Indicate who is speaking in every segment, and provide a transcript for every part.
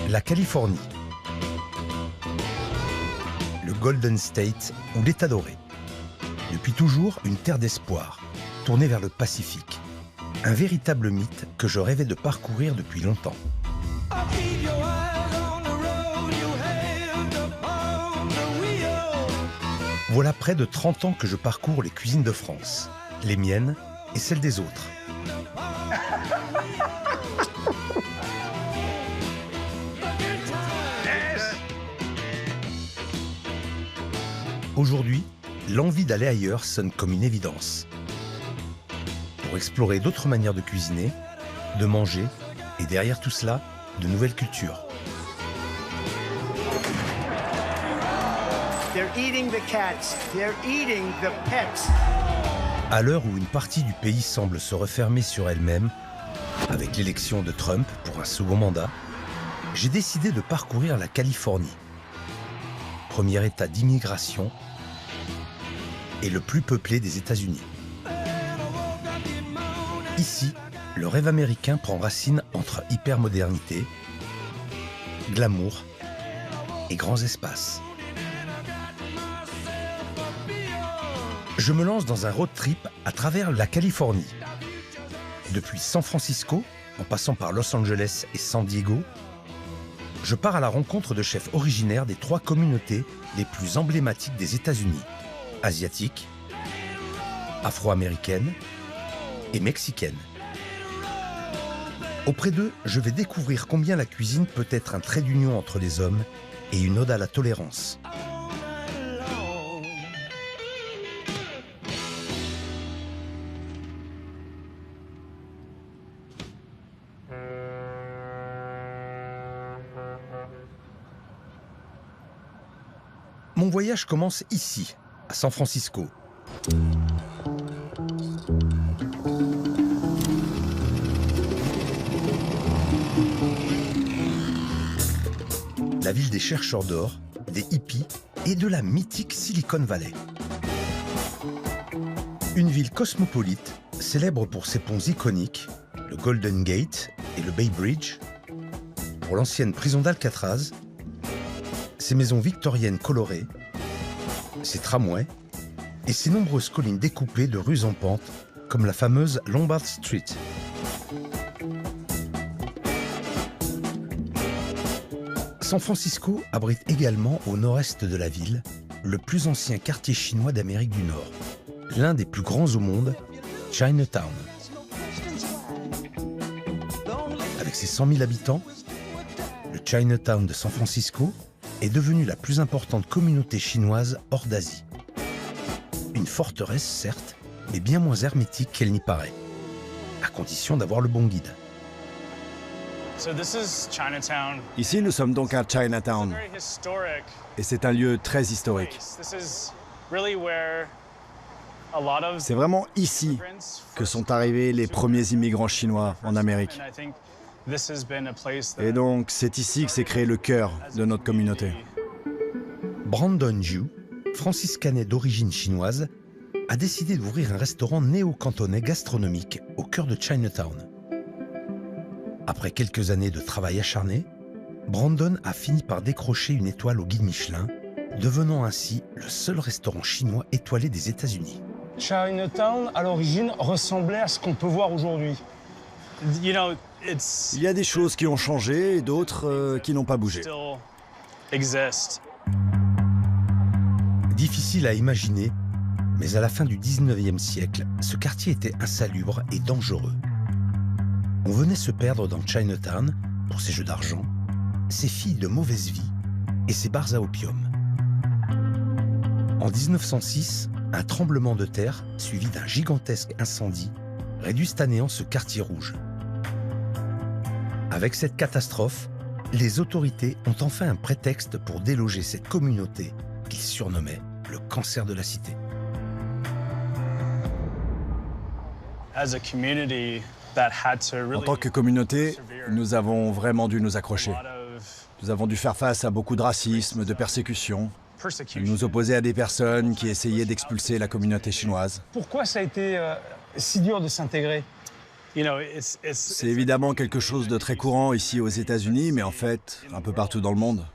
Speaker 1: La Californie. Le Golden State ou l'État doré. Depuis toujours, une terre d'espoir, tournée vers le Pacifique. Un véritable mythe que je rêvais de parcourir depuis longtemps. Voilà près de 30 ans que je parcours les cuisines de France, les miennes et celles des autres. Aujourd'hui, l'envie d'aller ailleurs sonne comme une évidence. Pour explorer d'autres manières de cuisiner, de manger, et derrière tout cela, de nouvelles cultures.
Speaker 2: They're eating the cats. They're eating the pets.
Speaker 1: À l'heure où une partie du pays semble se refermer sur elle-même, avec l'élection de Trump pour un second mandat, j'ai décidé de parcourir la Californie. Premier État d'immigration et le plus peuplé des États-Unis. Ici, le rêve américain prend racine entre hypermodernité, glamour et grands espaces. Je me lance dans un road trip à travers la Californie. Depuis San Francisco, en passant par Los Angeles et San Diego, je pars à la rencontre de chefs originaires des 3 communautés les plus emblématiques des États-Unis, asiatiques, afro-américaines et mexicaines. Auprès d'eux, je vais découvrir combien la cuisine peut être un trait d'union entre les hommes et une ode à la tolérance. Mon voyage commence ici, à San Francisco. La ville des chercheurs d'or, des hippies et de la mythique Silicon Valley. Une ville cosmopolite, célèbre pour ses ponts iconiques, le Golden Gate et le Bay Bridge, pour l'ancienne prison d'Alcatraz, ses maisons victoriennes colorées, ses tramways et ses nombreuses collines découpées de rues en pente, comme la fameuse Lombard Street. San Francisco abrite également au nord-est de la ville le plus ancien quartier chinois d'Amérique du Nord, l'un des plus grands au monde, Chinatown. Avec ses 100 000 habitants, le Chinatown de San Francisco est devenue la plus importante communauté chinoise hors d'Asie. Une forteresse, certes, mais bien moins hermétique qu'elle n'y paraît, à condition d'avoir le bon guide.
Speaker 3: Ici, nous sommes donc à Chinatown, et c'est un lieu très historique. C'est vraiment ici que sont arrivés les premiers immigrants chinois en Amérique. Et donc, c'est ici que s'est créé le cœur de notre communauté.
Speaker 1: Brandon Zhu, franciscanais d'origine chinoise, a décidé d'ouvrir un restaurant néo-cantonais gastronomique au cœur de Chinatown. Après quelques années de travail acharné, Brandon a fini par décrocher une étoile au guide Michelin, devenant ainsi le seul restaurant chinois étoilé des États-Unis.
Speaker 4: Chinatown, à l'origine, ressemblait à ce qu'on peut voir aujourd'hui.
Speaker 3: Il y a des choses qui ont changé et d'autres qui n'ont pas bougé.
Speaker 1: Difficile à imaginer, mais à la fin du 19e siècle, ce quartier était insalubre et dangereux. On venait se perdre dans Chinatown pour ses jeux d'argent, ses filles de mauvaise vie et ses bars à opium. En 1906, un tremblement de terre, suivi d'un gigantesque incendie, réduit à néant ce quartier rouge. Avec cette catastrophe, les autorités ont enfin un prétexte pour déloger cette communauté qu'ils surnommaient le cancer de la cité.
Speaker 3: En tant que communauté, nous avons vraiment dû nous accrocher. Nous avons dû faire face à beaucoup de racisme, de persécution, nous opposer à des personnes qui essayaient d'expulser la communauté chinoise.
Speaker 4: Pourquoi ça a été si dur de s'intégrer?
Speaker 3: C'est évidemment quelque chose de très courant ici aux États-Unis, mais en fait, un peu partout dans le monde.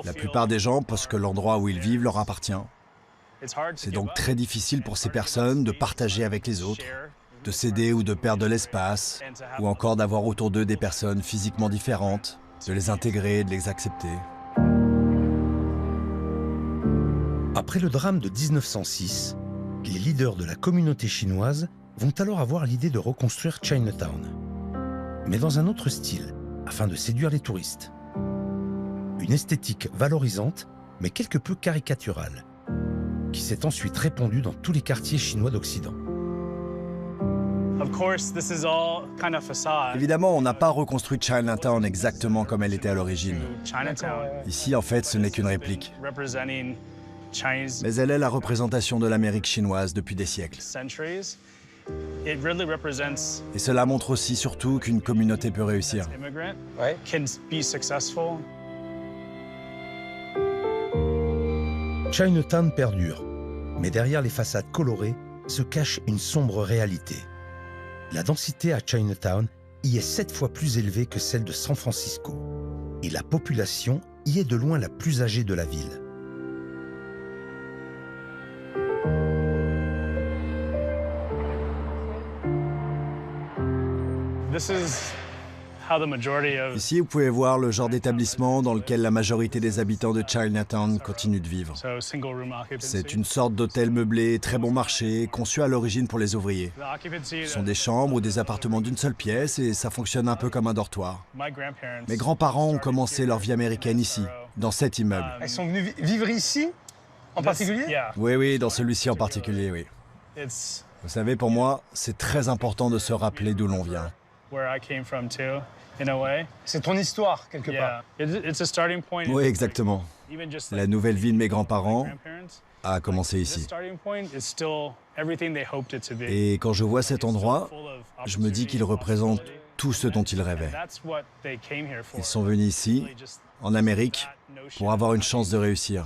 Speaker 3: La plupart des gens pensent que l'endroit où ils vivent leur appartient. C'est donc très difficile pour ces personnes de partager avec les autres, de céder ou de perdre de l'espace, ou encore d'avoir autour d'eux des personnes physiquement différentes, de les intégrer, de les accepter.
Speaker 1: Après le drame de 1906, les leaders de la communauté chinoise vont alors avoir l'idée de reconstruire Chinatown, mais dans un autre style, afin de séduire les touristes. Une esthétique valorisante, mais quelque peu caricaturale, qui s'est ensuite répandue dans tous les quartiers chinois d'Occident.
Speaker 3: Évidemment, on n'a pas reconstruit Chinatown exactement comme elle était à l'origine. Ici, en fait, ce n'est qu'une réplique. Mais elle est la représentation de l'Amérique chinoise depuis des siècles. Et cela montre aussi surtout qu'une communauté peut réussir.
Speaker 1: Chinatown perdure, mais derrière les façades colorées se cache une sombre réalité. La densité à Chinatown y est 7 fois plus élevée que celle de San Francisco, et la population y est de loin la plus âgée de la ville.
Speaker 3: Ici, vous pouvez voir le genre d'établissement dans lequel la majorité des habitants de Chinatown continuent de vivre. C'est une sorte d'hôtel meublé, très bon marché, conçu à l'origine pour les ouvriers. Ce sont des chambres ou des appartements d'une seule pièce et ça fonctionne un peu comme un dortoir. Mes grands-parents ont commencé leur vie américaine ici, dans cet immeuble.
Speaker 4: Ils sont venus vivre ici, en particulier?
Speaker 3: Oui, dans celui-ci en particulier, oui. Vous savez, pour moi, c'est très important de se rappeler d'où l'on vient.
Speaker 4: C'est ton histoire, quelque part.
Speaker 3: Oui, exactement. La nouvelle vie de mes grands-parents a commencé ici. Et quand je vois cet endroit, je me dis qu'il représente tout ce dont ils rêvaient. Ils sont venus ici, en Amérique, pour avoir une chance de réussir.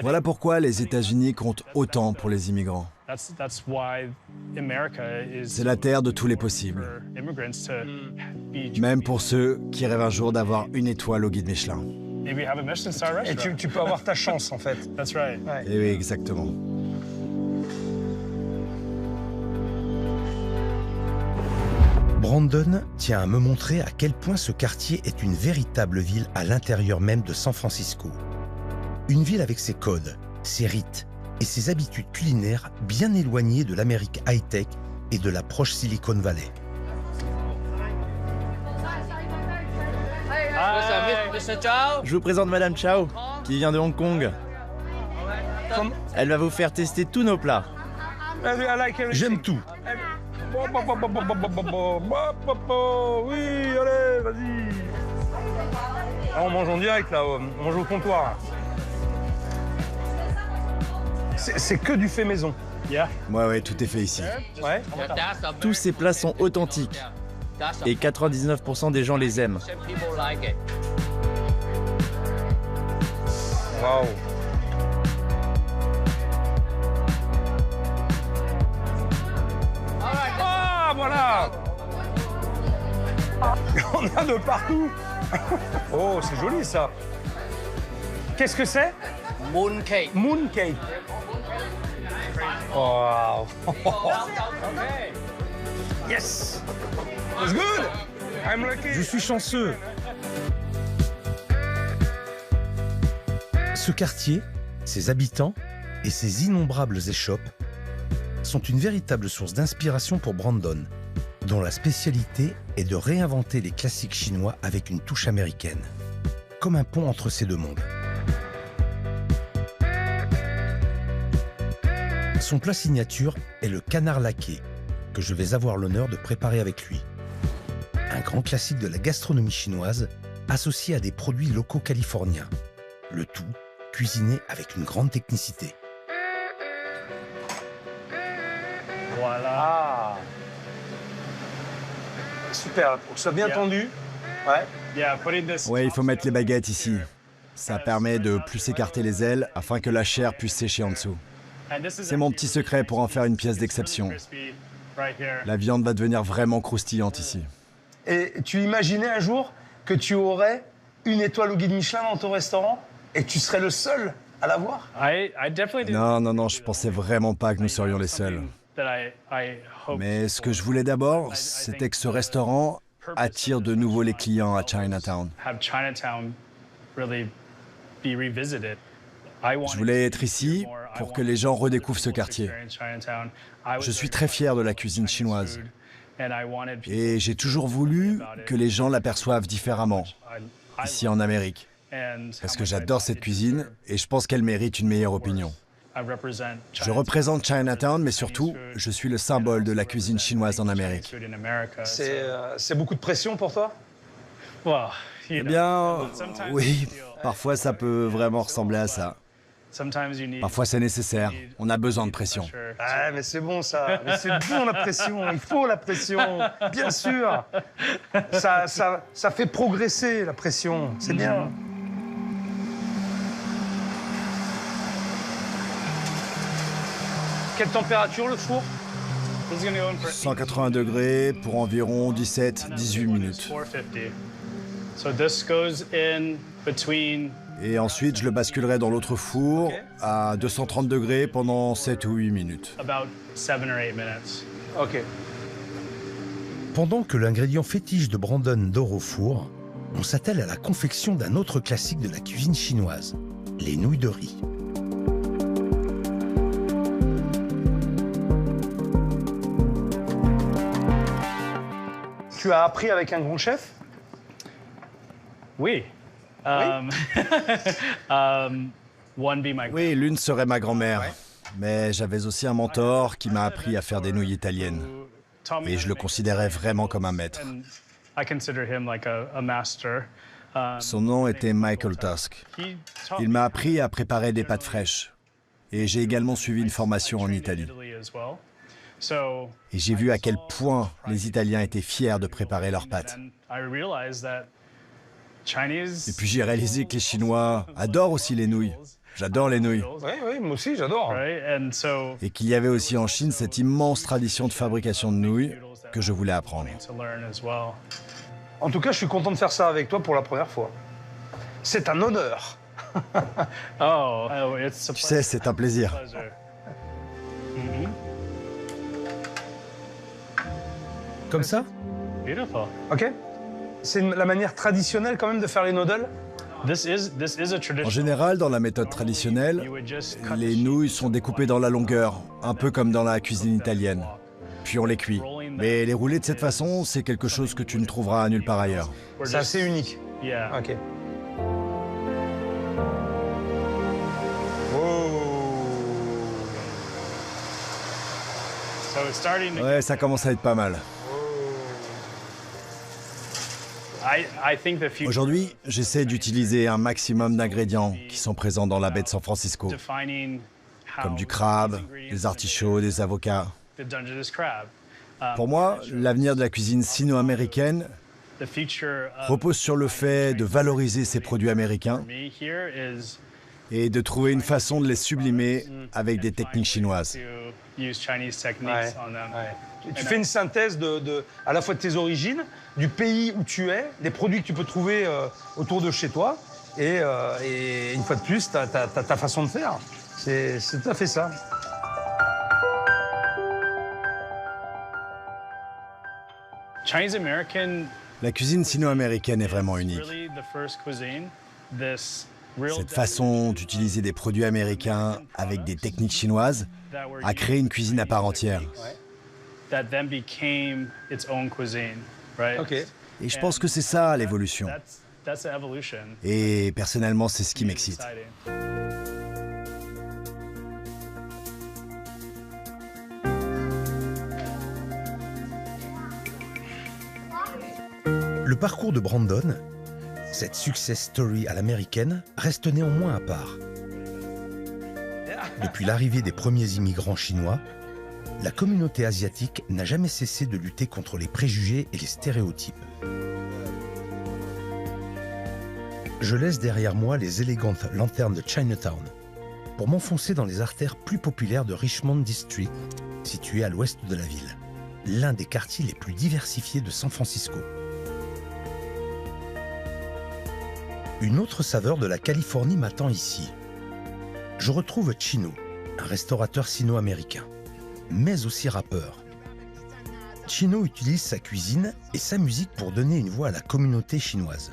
Speaker 3: Voilà pourquoi les États-Unis comptent autant pour les immigrants. C'est la terre de tous les possibles. Même pour ceux qui rêvent un jour d'avoir une étoile au guide Michelin.
Speaker 4: Et tu peux avoir ta chance, en fait.
Speaker 3: Et oui, exactement.
Speaker 1: Brandon tient à me montrer à quel point ce quartier est une véritable ville à l'intérieur même de San Francisco. Une ville avec ses codes, ses rites et ses habitudes culinaires bien éloignées de l'Amérique high-tech et de la proche Silicon Valley.
Speaker 5: Je vous présente Madame Chao, qui vient de Hong Kong. Elle va vous faire tester tous nos plats.
Speaker 1: J'aime tout.
Speaker 4: Oui, allez, vas-y. On mange en direct, là. On mange au comptoir. C'est que du fait maison.
Speaker 3: Ouais, tout est fait ici.
Speaker 4: Ouais.
Speaker 5: Tous ces plats sont authentiques. Et 99% des gens les aiment.
Speaker 4: Waouh. Ah, voilà. On a de partout. Oh, c'est joli, ça. Qu'est-ce que c'est?
Speaker 2: Mooncake.
Speaker 4: Mooncake. Wow. Yes. It's good. I'm lucky.
Speaker 1: Je suis chanceux. Ce quartier, ses habitants et ses innombrables échoppes sont une véritable source d'inspiration pour Brandon, dont la spécialité est de réinventer les classiques chinois avec une touche américaine, comme un pont entre ces deux mondes. Son plat signature est le canard laqué, que je vais avoir l'honneur de préparer avec lui. Un grand classique de la gastronomie chinoise, associé à des produits locaux californiens. Le tout cuisiné avec une grande technicité.
Speaker 4: Voilà. Ah. Super, pour que ce soit bien tendu. Ouais.
Speaker 3: Ouais, il faut mettre les baguettes ici. Ça permet de plus écarter les ailes afin que la chair puisse sécher en dessous. C'est mon petit secret pour en faire une pièce d'exception. La viande va devenir vraiment croustillante ici.
Speaker 1: Et tu imaginais un jour que tu aurais une étoile au guide Michelin dans ton restaurant et tu serais le seul à l'avoir?
Speaker 3: Non, je pensais vraiment pas que nous serions les seuls. Mais ce que je voulais d'abord, c'était que ce restaurant attire de nouveau les clients à Chinatown. Je voulais être ici pour que les gens redécouvrent ce quartier. Je suis très fier de la cuisine chinoise. Et j'ai toujours voulu que les gens l'aperçoivent différemment, ici en Amérique. Parce que j'adore cette cuisine et je pense qu'elle mérite une meilleure opinion. Je représente Chinatown, mais surtout, je suis le symbole de la cuisine chinoise en Amérique.
Speaker 1: C'est beaucoup de pression pour toi?
Speaker 3: Eh bien, oui, parfois ça peut vraiment ressembler à ça. Parfois c'est nécessaire, on a besoin de pression.
Speaker 1: Ah, mais c'est bon ça, mais c'est bon la pression, il faut la pression, bien sûr. Ça fait progresser la pression, c'est bien. Quelle température le four?
Speaker 3: 180 degrés pour environ 17-18 minutes. Et ensuite, je le basculerai dans l'autre four à 230 degrés pendant 7 ou 8 minutes.
Speaker 1: Ok.
Speaker 6: Pendant que l'ingrédient fétiche de Brandon dort au four, on s'attelle à la confection d'un autre classique de la cuisine chinoise, les nouilles de riz.
Speaker 1: Tu as appris avec un grand chef?
Speaker 7: Oui.
Speaker 3: Oui, l'une serait ma grand-mère. Mais j'avais aussi un mentor qui m'a appris à faire des nouilles italiennes. Et je le considérais vraiment comme un maître. Son nom était Michael Tusk. Il m'a appris à préparer des pâtes fraîches. Et j'ai également suivi une formation en Italie. Et j'ai vu à quel point les Italiens étaient fiers de préparer leurs pâtes. Et puis j'ai réalisé que les Chinois adorent aussi les nouilles. J'adore les nouilles.
Speaker 1: Oui, moi aussi, j'adore.
Speaker 3: Et qu'il y avait aussi en Chine cette immense tradition de fabrication de nouilles que je voulais apprendre.
Speaker 1: En tout cas, je suis content de faire ça avec toi pour la première fois. C'est un honneur.
Speaker 3: Tu sais, c'est un plaisir.
Speaker 6: Comme ça?
Speaker 1: Ok. C'est la manière traditionnelle quand même de faire les noodles?
Speaker 3: En général, dans la méthode traditionnelle, les nouilles sont découpées dans la longueur, un peu comme dans la cuisine italienne. Puis on les cuit. Mais les rouler de cette façon, c'est quelque chose que tu ne trouveras nulle part ailleurs.
Speaker 1: C'est assez unique. Ok.
Speaker 3: Ouais, ça commence à être pas mal. Aujourd'hui, j'essaie d'utiliser un maximum d'ingrédients qui sont présents dans la baie de San Francisco, comme du crabe, des artichauts, des avocats. Pour moi, l'avenir de la cuisine sino-américaine repose sur le fait de valoriser ces produits américains et de trouver une façon de les sublimer avec des techniques chinoises.
Speaker 1: Tu fais une synthèse à la fois de tes origines, du pays où tu es, des produits que tu peux trouver autour de chez toi, et une fois de plus, ta façon de faire. C'est tout à fait ça.
Speaker 3: La cuisine sino-américaine est vraiment unique. Cette façon d'utiliser des produits américains avec des techniques chinoises a créé une cuisine à part entière. Et je pense que c'est ça l'évolution. Et personnellement, c'est ce qui m'excite.
Speaker 6: Le parcours de Brandon, cette success story à l'américaine, reste néanmoins à part. Depuis l'arrivée des premiers immigrants chinois, la communauté asiatique n'a jamais cessé de lutter contre les préjugés et les stéréotypes. Je laisse derrière moi les élégantes lanternes de Chinatown.
Speaker 1: pour m'enfoncer dans les artères plus populaires de Richmond District, situé à l'ouest de la ville, l'un des quartiers les plus diversifiés de San Francisco. Une autre saveur de la Californie m'attend ici. Je retrouve Chino, un restaurateur sino-américain, mais aussi rappeur. Chino utilise sa cuisine et sa musique pour donner une voix à la communauté chinoise.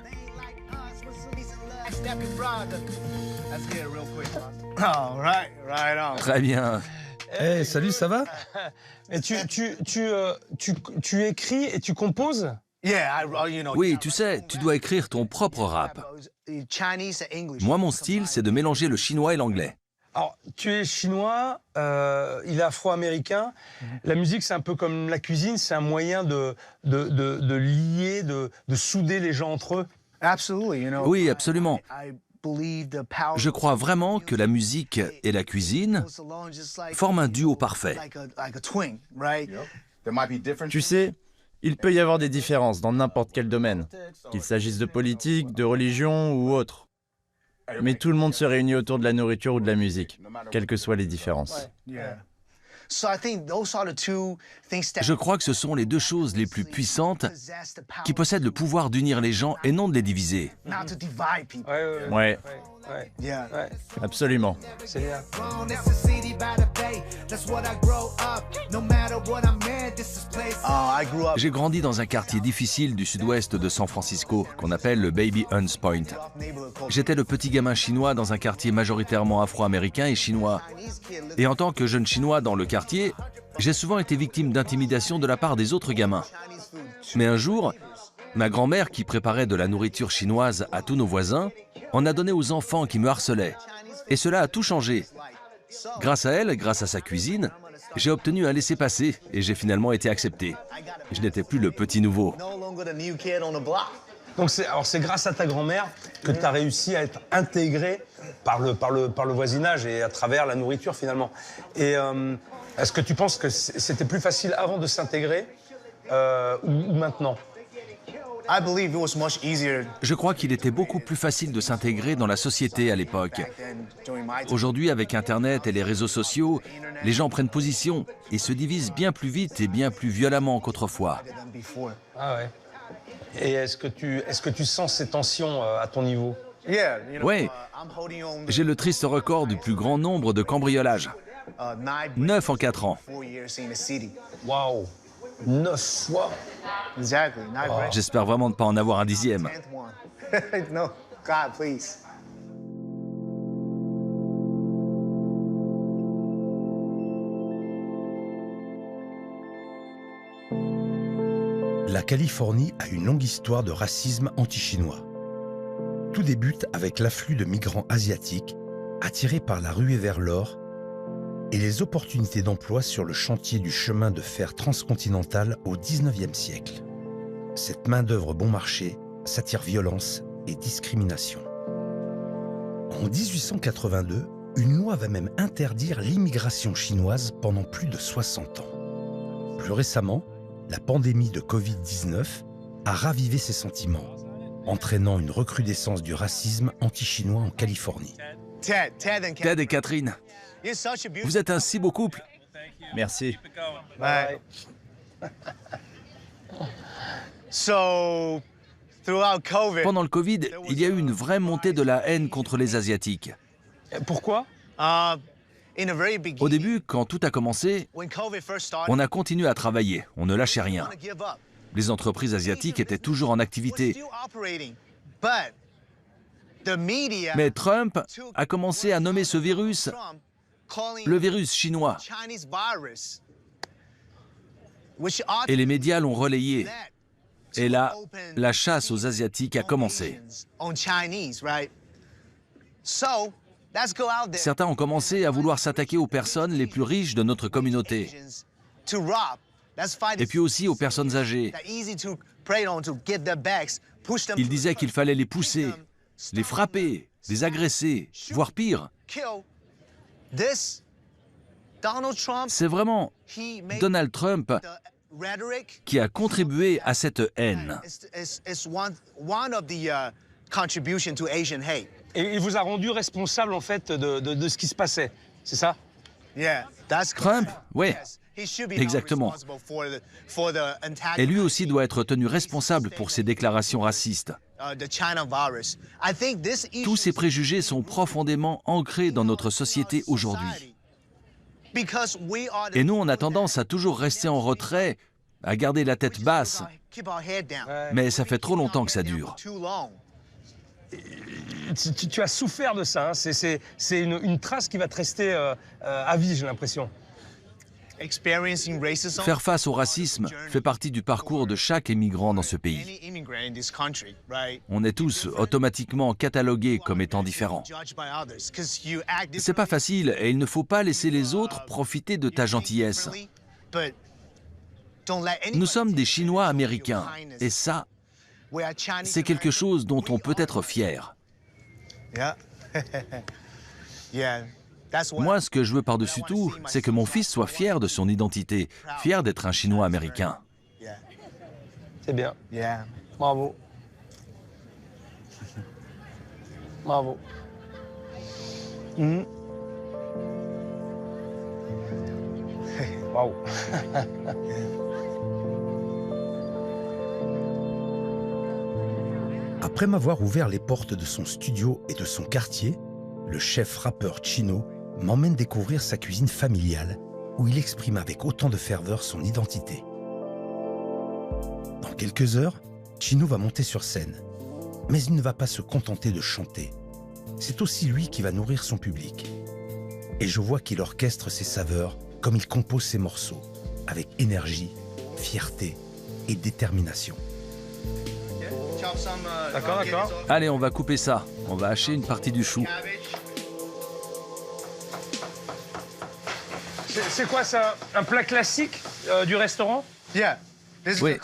Speaker 7: Très bien.
Speaker 6: Hey, salut, ça va?
Speaker 4: Et tu écris et tu composes?
Speaker 7: Oui, tu sais, tu dois écrire ton propre rap. Moi, mon style, c'est de mélanger le chinois et l'anglais.
Speaker 4: Alors, tu es chinois, il est afro-américain. La musique, c'est un peu comme la cuisine, c'est un moyen de lier, de souder les gens entre eux.
Speaker 7: Oui, absolument. Je crois vraiment que la musique et la cuisine forment un duo parfait.
Speaker 5: Tu sais, il peut y avoir des différences dans n'importe quel domaine, qu'il s'agisse de politique, de religion ou autre. Mais tout le monde se réunit autour de la nourriture ou de la musique, quelles que soient les différences.
Speaker 7: Je crois que ce sont les deux choses les plus puissantes qui possèdent le pouvoir d'unir les gens et non de les diviser.
Speaker 5: Ouais, absolument.
Speaker 4: C'est bien.
Speaker 7: J'ai grandi dans un quartier difficile du sud-ouest de San Francisco, qu'on appelle le Baby Hunts Point. J'étais le petit gamin chinois dans un quartier majoritairement afro-américain et chinois. Et en tant que jeune chinois dans le quartier, j'ai souvent été victime d'intimidation de la part des autres gamins. Mais un jour, ma grand-mère, qui préparait de la nourriture chinoise à tous nos voisins, en a donné aux enfants qui me harcelaient. Et cela a tout changé. Grâce à elle, grâce à sa cuisine, j'ai obtenu un laissez-passer et j'ai finalement été accepté. Je n'étais plus le petit nouveau.
Speaker 4: Donc c'est grâce à ta grand-mère que tu as réussi à être intégré par le voisinage et à travers la nourriture finalement. Et est-ce que tu penses que c'était plus facile avant de s'intégrer ou maintenant?
Speaker 7: Je crois qu'il était beaucoup plus facile de s'intégrer dans la société à l'époque. Aujourd'hui, avec Internet et les réseaux sociaux, les gens prennent position et se divisent bien plus vite et bien plus violemment qu'autrefois.
Speaker 4: Ah ouais. Et est-ce que tu sens ces tensions à ton niveau?
Speaker 7: Oui, j'ai le triste record du plus grand nombre de cambriolages. 9 en 4 ans.
Speaker 4: Waouh! 9 fois?
Speaker 7: J'espère vraiment ne pas en avoir un 10e.
Speaker 1: La Californie a une longue histoire de racisme anti-chinois. Tout débute avec l'afflux de migrants asiatiques attirés par la ruée vers l'or et les opportunités d'emploi sur le chantier du chemin de fer transcontinental au XIXe siècle. Cette main-d'œuvre bon marché s'attire violence et discrimination. En 1882, une loi va même interdire l'immigration chinoise pendant plus de 60 ans. Plus récemment, la pandémie de Covid-19 a ravivé ces sentiments, entraînant une recrudescence du racisme anti-chinois en Californie.
Speaker 7: Ted et Catherine, vous êtes un si beau couple.
Speaker 5: Merci.
Speaker 7: Pendant le Covid, il y a eu une vraie montée de la haine contre les Asiatiques.
Speaker 4: Pourquoi?
Speaker 7: Au début, quand tout a commencé, on a continué à travailler, on ne lâchait rien. Les entreprises asiatiques étaient toujours en activité. Mais Trump a commencé à nommer ce virus le virus chinois. Et les médias l'ont relayé. Et là, la chasse aux Asiatiques a commencé. Certains ont commencé à vouloir s'attaquer aux personnes les plus riches de notre communauté. Et puis aussi aux personnes âgées. Ils disaient qu'il fallait les pousser, les frapper, les agresser, voire pire. C'est vraiment Donald Trump qui a contribué à cette haine.
Speaker 4: Et il vous a rendu responsable, en fait, de ce qui se passait, c'est ça?
Speaker 7: Trump? Oui, exactement. Et lui aussi doit être tenu responsable pour ses déclarations racistes. Tous ces préjugés sont profondément ancrés dans notre société aujourd'hui. Et nous, on a tendance à toujours rester en retrait, à garder la tête basse. Mais ça fait trop longtemps que ça dure.
Speaker 4: Tu as souffert de ça, hein. C'est une trace qui va te rester à vie, j'ai l'impression.
Speaker 7: Faire face au racisme fait partie du parcours de chaque immigrant dans ce pays. On est tous automatiquement catalogués comme étant différents. C'est pas facile et il ne faut pas laisser les autres profiter de ta gentillesse. Nous sommes des Chinois américains et ça, c'est quelque chose dont on peut être fier. Moi, ce que je veux par-dessus tout, c'est que mon fils soit fier de son identité, fier d'être un Chinois américain.
Speaker 4: C'est bien. Bravo. Bravo. Bravo.
Speaker 1: Après m'avoir ouvert les portes de son studio et de son quartier, le chef rappeur Chino m'emmène découvrir sa cuisine familiale, où il exprime avec autant de ferveur son identité. Dans quelques heures, Chino va monter sur scène. Mais il ne va pas se contenter de chanter. C'est aussi lui qui va nourrir son public. Et je vois qu'il orchestre ses saveurs comme il compose ses morceaux, avec énergie, fierté et détermination.
Speaker 4: D'accord.
Speaker 7: Allez, on va couper ça. On va hacher une partie du chou.
Speaker 4: C'est quoi ça? Un plat classique du restaurant?
Speaker 7: Oui,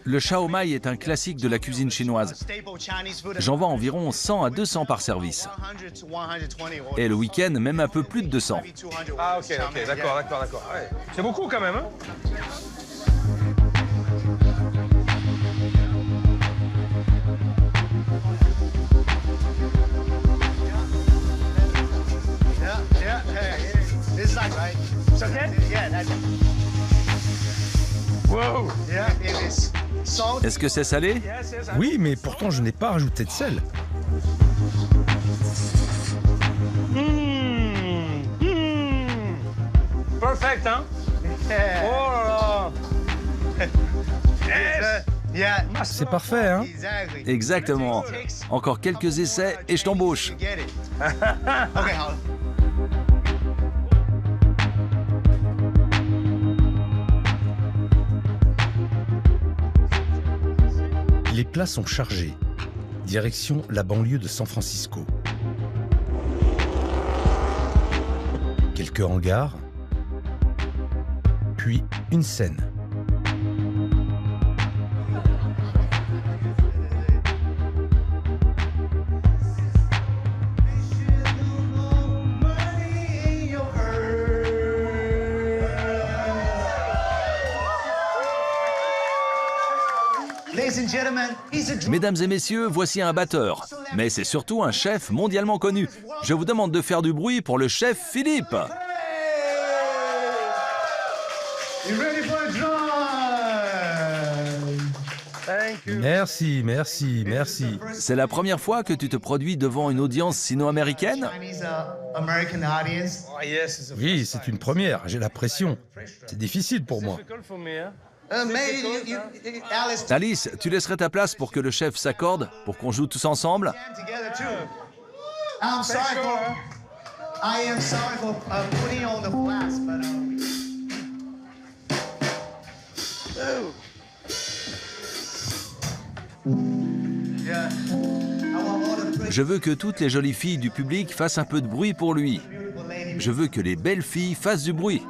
Speaker 7: le shao mai est un classique de la cuisine chinoise. J'en vends environ 100 à 200 par service. Et le week-end, même un peu plus de 200.
Speaker 4: Ah ok, d'accord. Ouais. C'est beaucoup quand même, hein? It's okay? Wow.
Speaker 7: Est-ce que c'est salé?
Speaker 1: Oui, mais pourtant je n'ai pas rajouté de sel.
Speaker 4: Perfect, hein? Oh là là!
Speaker 1: C'est parfait, hein?
Speaker 7: Exactement. Encore quelques essais et je t'embauche.
Speaker 1: Les plats sont chargés. Direction la banlieue de San Francisco. Quelques hangars, puis une scène.
Speaker 7: Mesdames et messieurs, voici un batteur. Mais c'est surtout un chef mondialement connu. Je vous demande de faire du bruit pour le chef Philippe.
Speaker 1: Merci.
Speaker 7: C'est la première fois que tu te produis devant une audience sino-américaine?
Speaker 1: Oui, c'est une première, j'ai la pression. C'est difficile pour moi.
Speaker 7: Alice, tu laisserais ta place pour que le chef s'accorde, pour qu'on joue tous ensemble? Je veux que toutes les jolies filles du public fassent un peu de bruit pour lui. Je veux que les belles filles fassent du bruit.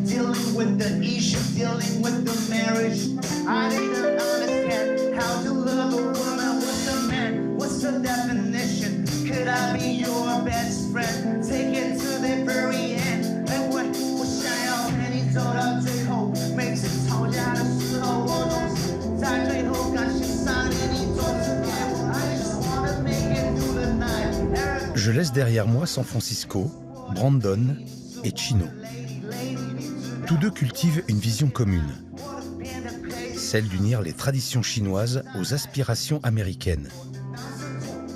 Speaker 8: Dealing with the issue, dealing with the marriage. I need to understand how to love a woman. What's a man? What's the definition? Could I be your best friend? Take it to the very end.
Speaker 1: Je laisse derrière moi San Francisco, Brandon et Chino. Tous deux cultivent une vision commune, celle d'unir les traditions chinoises aux aspirations américaines.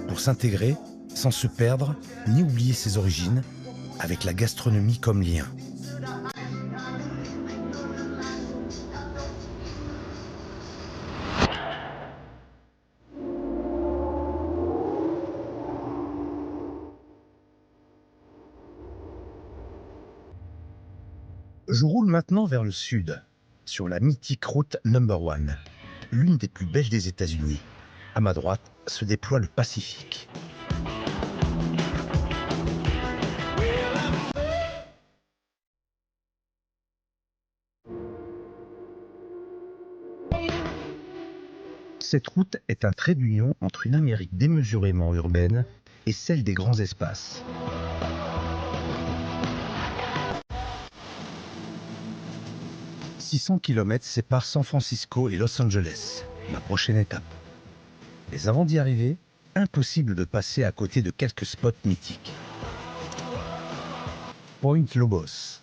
Speaker 1: Pour s'intégrer, sans se perdre, ni oublier ses origines, avec la gastronomie comme lien. Je roule maintenant vers le sud, sur la mythique route Number 1, l'une des plus belles des États-Unis. À ma droite se déploie le Pacifique. Cette route est un trait d'union entre une Amérique démesurément urbaine et celle des grands espaces. « 600 km séparent San Francisco et Los Angeles, ma prochaine étape. Mais avant d'y arriver, impossible de passer à côté de quelques spots mythiques. Point Lobos,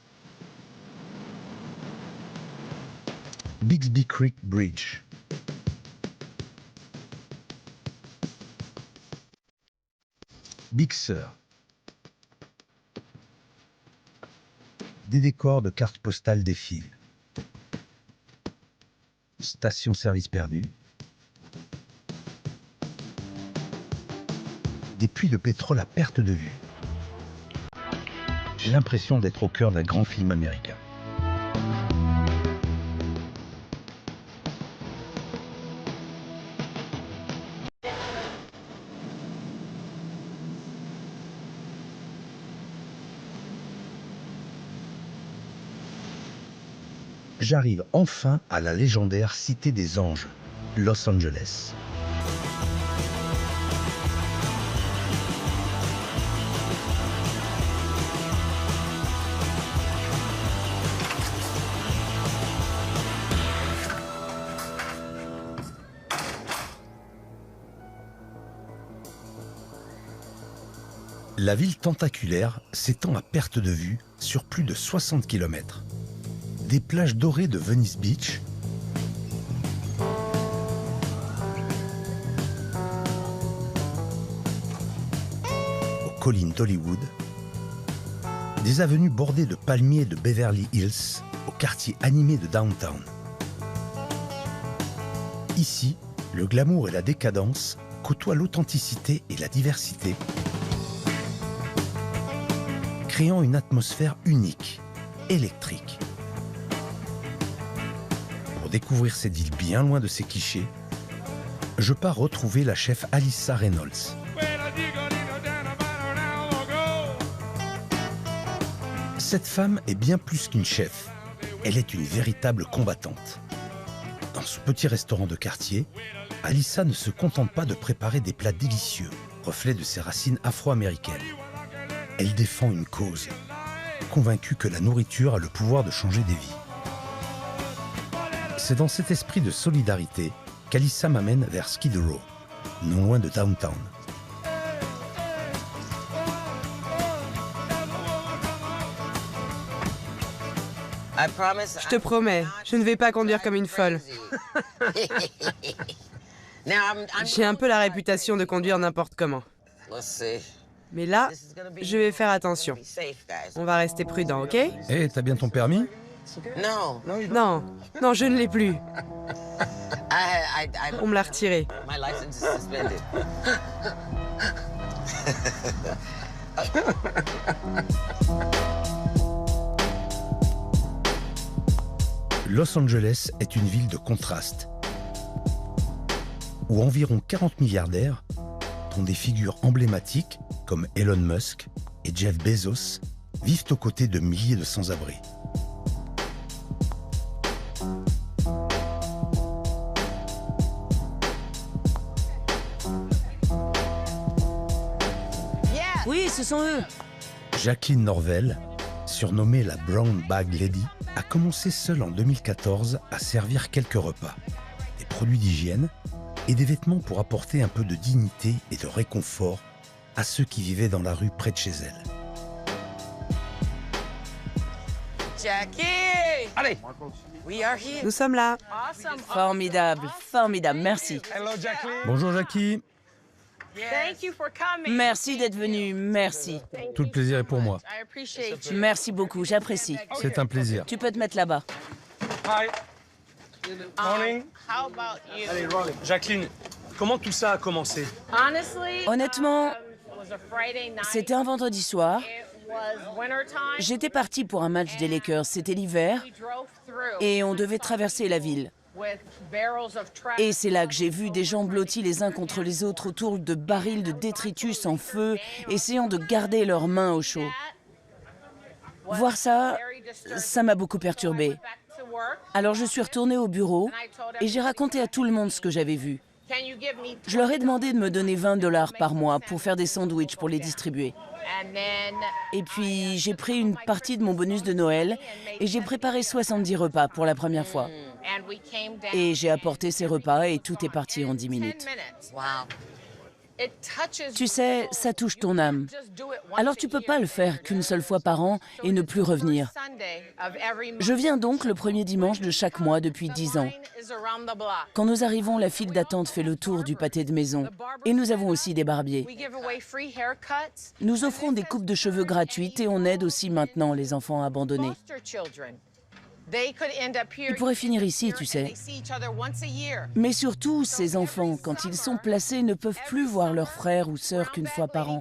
Speaker 1: Bixby Creek Bridge, Big Sur. Des décors de cartes postales défilent. Station-service perdue. Des puits de pétrole à perte de vue. J'ai l'impression d'être au cœur d'un grand film américain. J'arrive enfin à la légendaire Cité des Anges, Los Angeles. La ville tentaculaire s'étend à perte de vue sur plus de 60 km. Des plages dorées de Venice Beach, aux collines d'Hollywood, des avenues bordées de palmiers de Beverly Hills, au quartier animé de Downtown. Ici, le glamour et la décadence côtoient l'authenticité et la diversité, créant une atmosphère unique, électrique. Pour découvrir cette ville bien loin de ses clichés, je pars retrouver la chef Alyssa Reynolds. Cette femme est bien plus qu'une chef. Elle est une véritable combattante. Dans ce petit restaurant de quartier, Alyssa ne se contente pas de préparer des plats délicieux, reflet de ses racines afro-américaines. Elle défend une cause, convaincue que la nourriture a le pouvoir de changer des vies. C'est dans cet esprit de solidarité qu'Alyssa m'amène vers Skid Row, non loin de Downtown.
Speaker 9: Je te promets, je ne vais pas conduire comme une folle. J'ai un peu la réputation de conduire n'importe comment. Mais là, je vais faire attention. On va rester prudent, ok?
Speaker 1: Eh, t'as bien ton permis?
Speaker 9: Non, non, je ne l'ai plus. On me l'a retiré.
Speaker 1: Los Angeles est une ville de contraste, où environ 40 milliardaires, dont des figures emblématiques comme Elon Musk et Jeff Bezos, vivent aux côtés de milliers de sans-abri.
Speaker 9: Oui, ce sont eux.
Speaker 1: Jacqueline Norvell, surnommée la Brown Bag Lady, a commencé seule en 2014 à servir quelques repas, des produits d'hygiène et des vêtements pour apporter un peu de dignité et de réconfort à ceux qui vivaient dans la rue près de chez elle.
Speaker 9: Jackie!
Speaker 4: Allez!
Speaker 9: Nous sommes là.
Speaker 10: Formidable, formidable, merci.
Speaker 4: Hello, Jacqueline.
Speaker 1: Bonjour Jackie,
Speaker 10: Merci d'être venu, merci.
Speaker 1: tout le plaisir est pour moi.
Speaker 10: Merci beaucoup, j'apprécie.
Speaker 1: C'est un plaisir.
Speaker 10: Tu peux te mettre là-bas.
Speaker 4: Hi. Morning. Jacqueline, comment tout ça a commencé?
Speaker 10: Honnêtement, c'était un vendredi soir. J'étais partie pour un match des Lakers, c'était l'hiver, et on devait traverser la ville. Et c'est là que j'ai vu des gens blottis les uns contre les autres autour de barils de détritus en feu, essayant de garder leurs mains au chaud. Voir ça, ça m'a beaucoup perturbée. Alors je suis retournée au bureau et j'ai raconté à tout le monde ce que j'avais vu. Je leur ai demandé de me donner $20 par mois pour faire des sandwichs pour les distribuer. Et puis j'ai pris une partie de mon bonus de Noël et j'ai préparé 70 repas pour la première fois. Et j'ai apporté ces repas et tout est parti en 10 minutes. Tu sais, ça touche ton âme. Alors tu peux pas le faire qu'une seule fois par an et ne plus revenir. Je viens donc le premier dimanche de chaque mois depuis 10 ans. Quand nous arrivons, la file d'attente fait le tour du pâté de maison. Et nous avons aussi des barbiers. Nous offrons des coupes de cheveux gratuites et on aide aussi maintenant les enfants abandonnés. Ils pourraient finir ici, tu sais. Mais surtout, ces enfants, quand ils sont placés, ne peuvent plus voir leurs frères ou sœurs qu'une fois par an.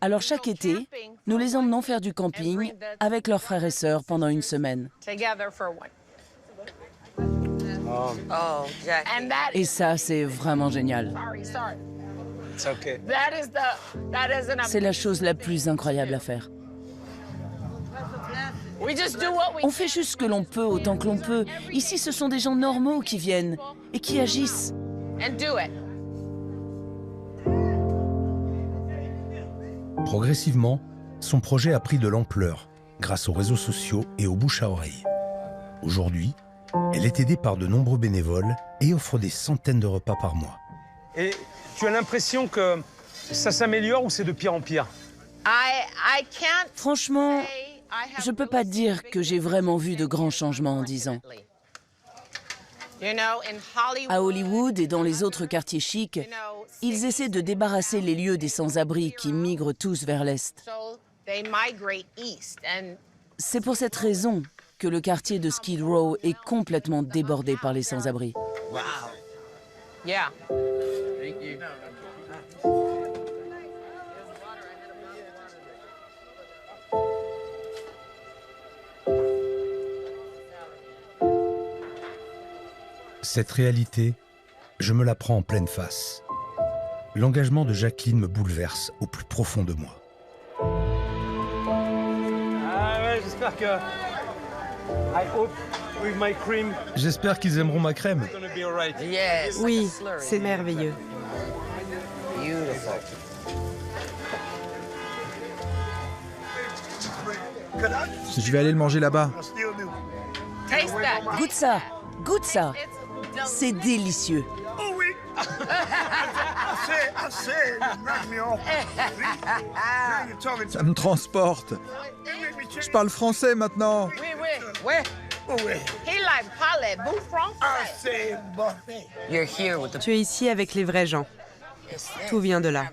Speaker 10: Alors chaque été, nous les emmenons faire du camping avec leurs frères et sœurs pendant une semaine. Et ça, c'est vraiment génial. C'est la chose la plus incroyable à faire. On fait juste ce que l'on peut, autant que l'on peut. Ici, ce sont des gens normaux qui viennent et qui agissent.
Speaker 1: Progressivement, son projet a pris de l'ampleur grâce aux réseaux sociaux et aux bouche à oreille. Aujourd'hui, elle est aidée par de nombreux bénévoles et offre des centaines de repas par mois.
Speaker 4: Et tu as l'impression que ça s'améliore ou c'est de pire en pire?
Speaker 10: Franchement, je ne peux pas dire que j'ai vraiment vu de grands changements en 10 ans. À Hollywood et dans les autres quartiers chics, ils essaient de débarrasser les lieux des sans-abri qui migrent tous vers l'Est. C'est pour cette raison que le quartier de Skid Row est complètement débordé par les sans-abri.
Speaker 1: Cette réalité, je me la prends en pleine face. L'engagement de Jacqueline me bouleverse au plus profond de moi.
Speaker 4: Ah ouais, j'espère que... I hope with my cream,
Speaker 1: J'espère qu'ils aimeront ma crème.
Speaker 4: it's gonna be all right.
Speaker 9: Oui, c'est merveilleux.
Speaker 11: Je vais aller le manger là-bas.
Speaker 10: Goûte ça, goûte ça. C'est délicieux.
Speaker 11: Ça me transporte. Je parle français maintenant.
Speaker 9: Tu es ici avec les vrais gens. Tout vient de là.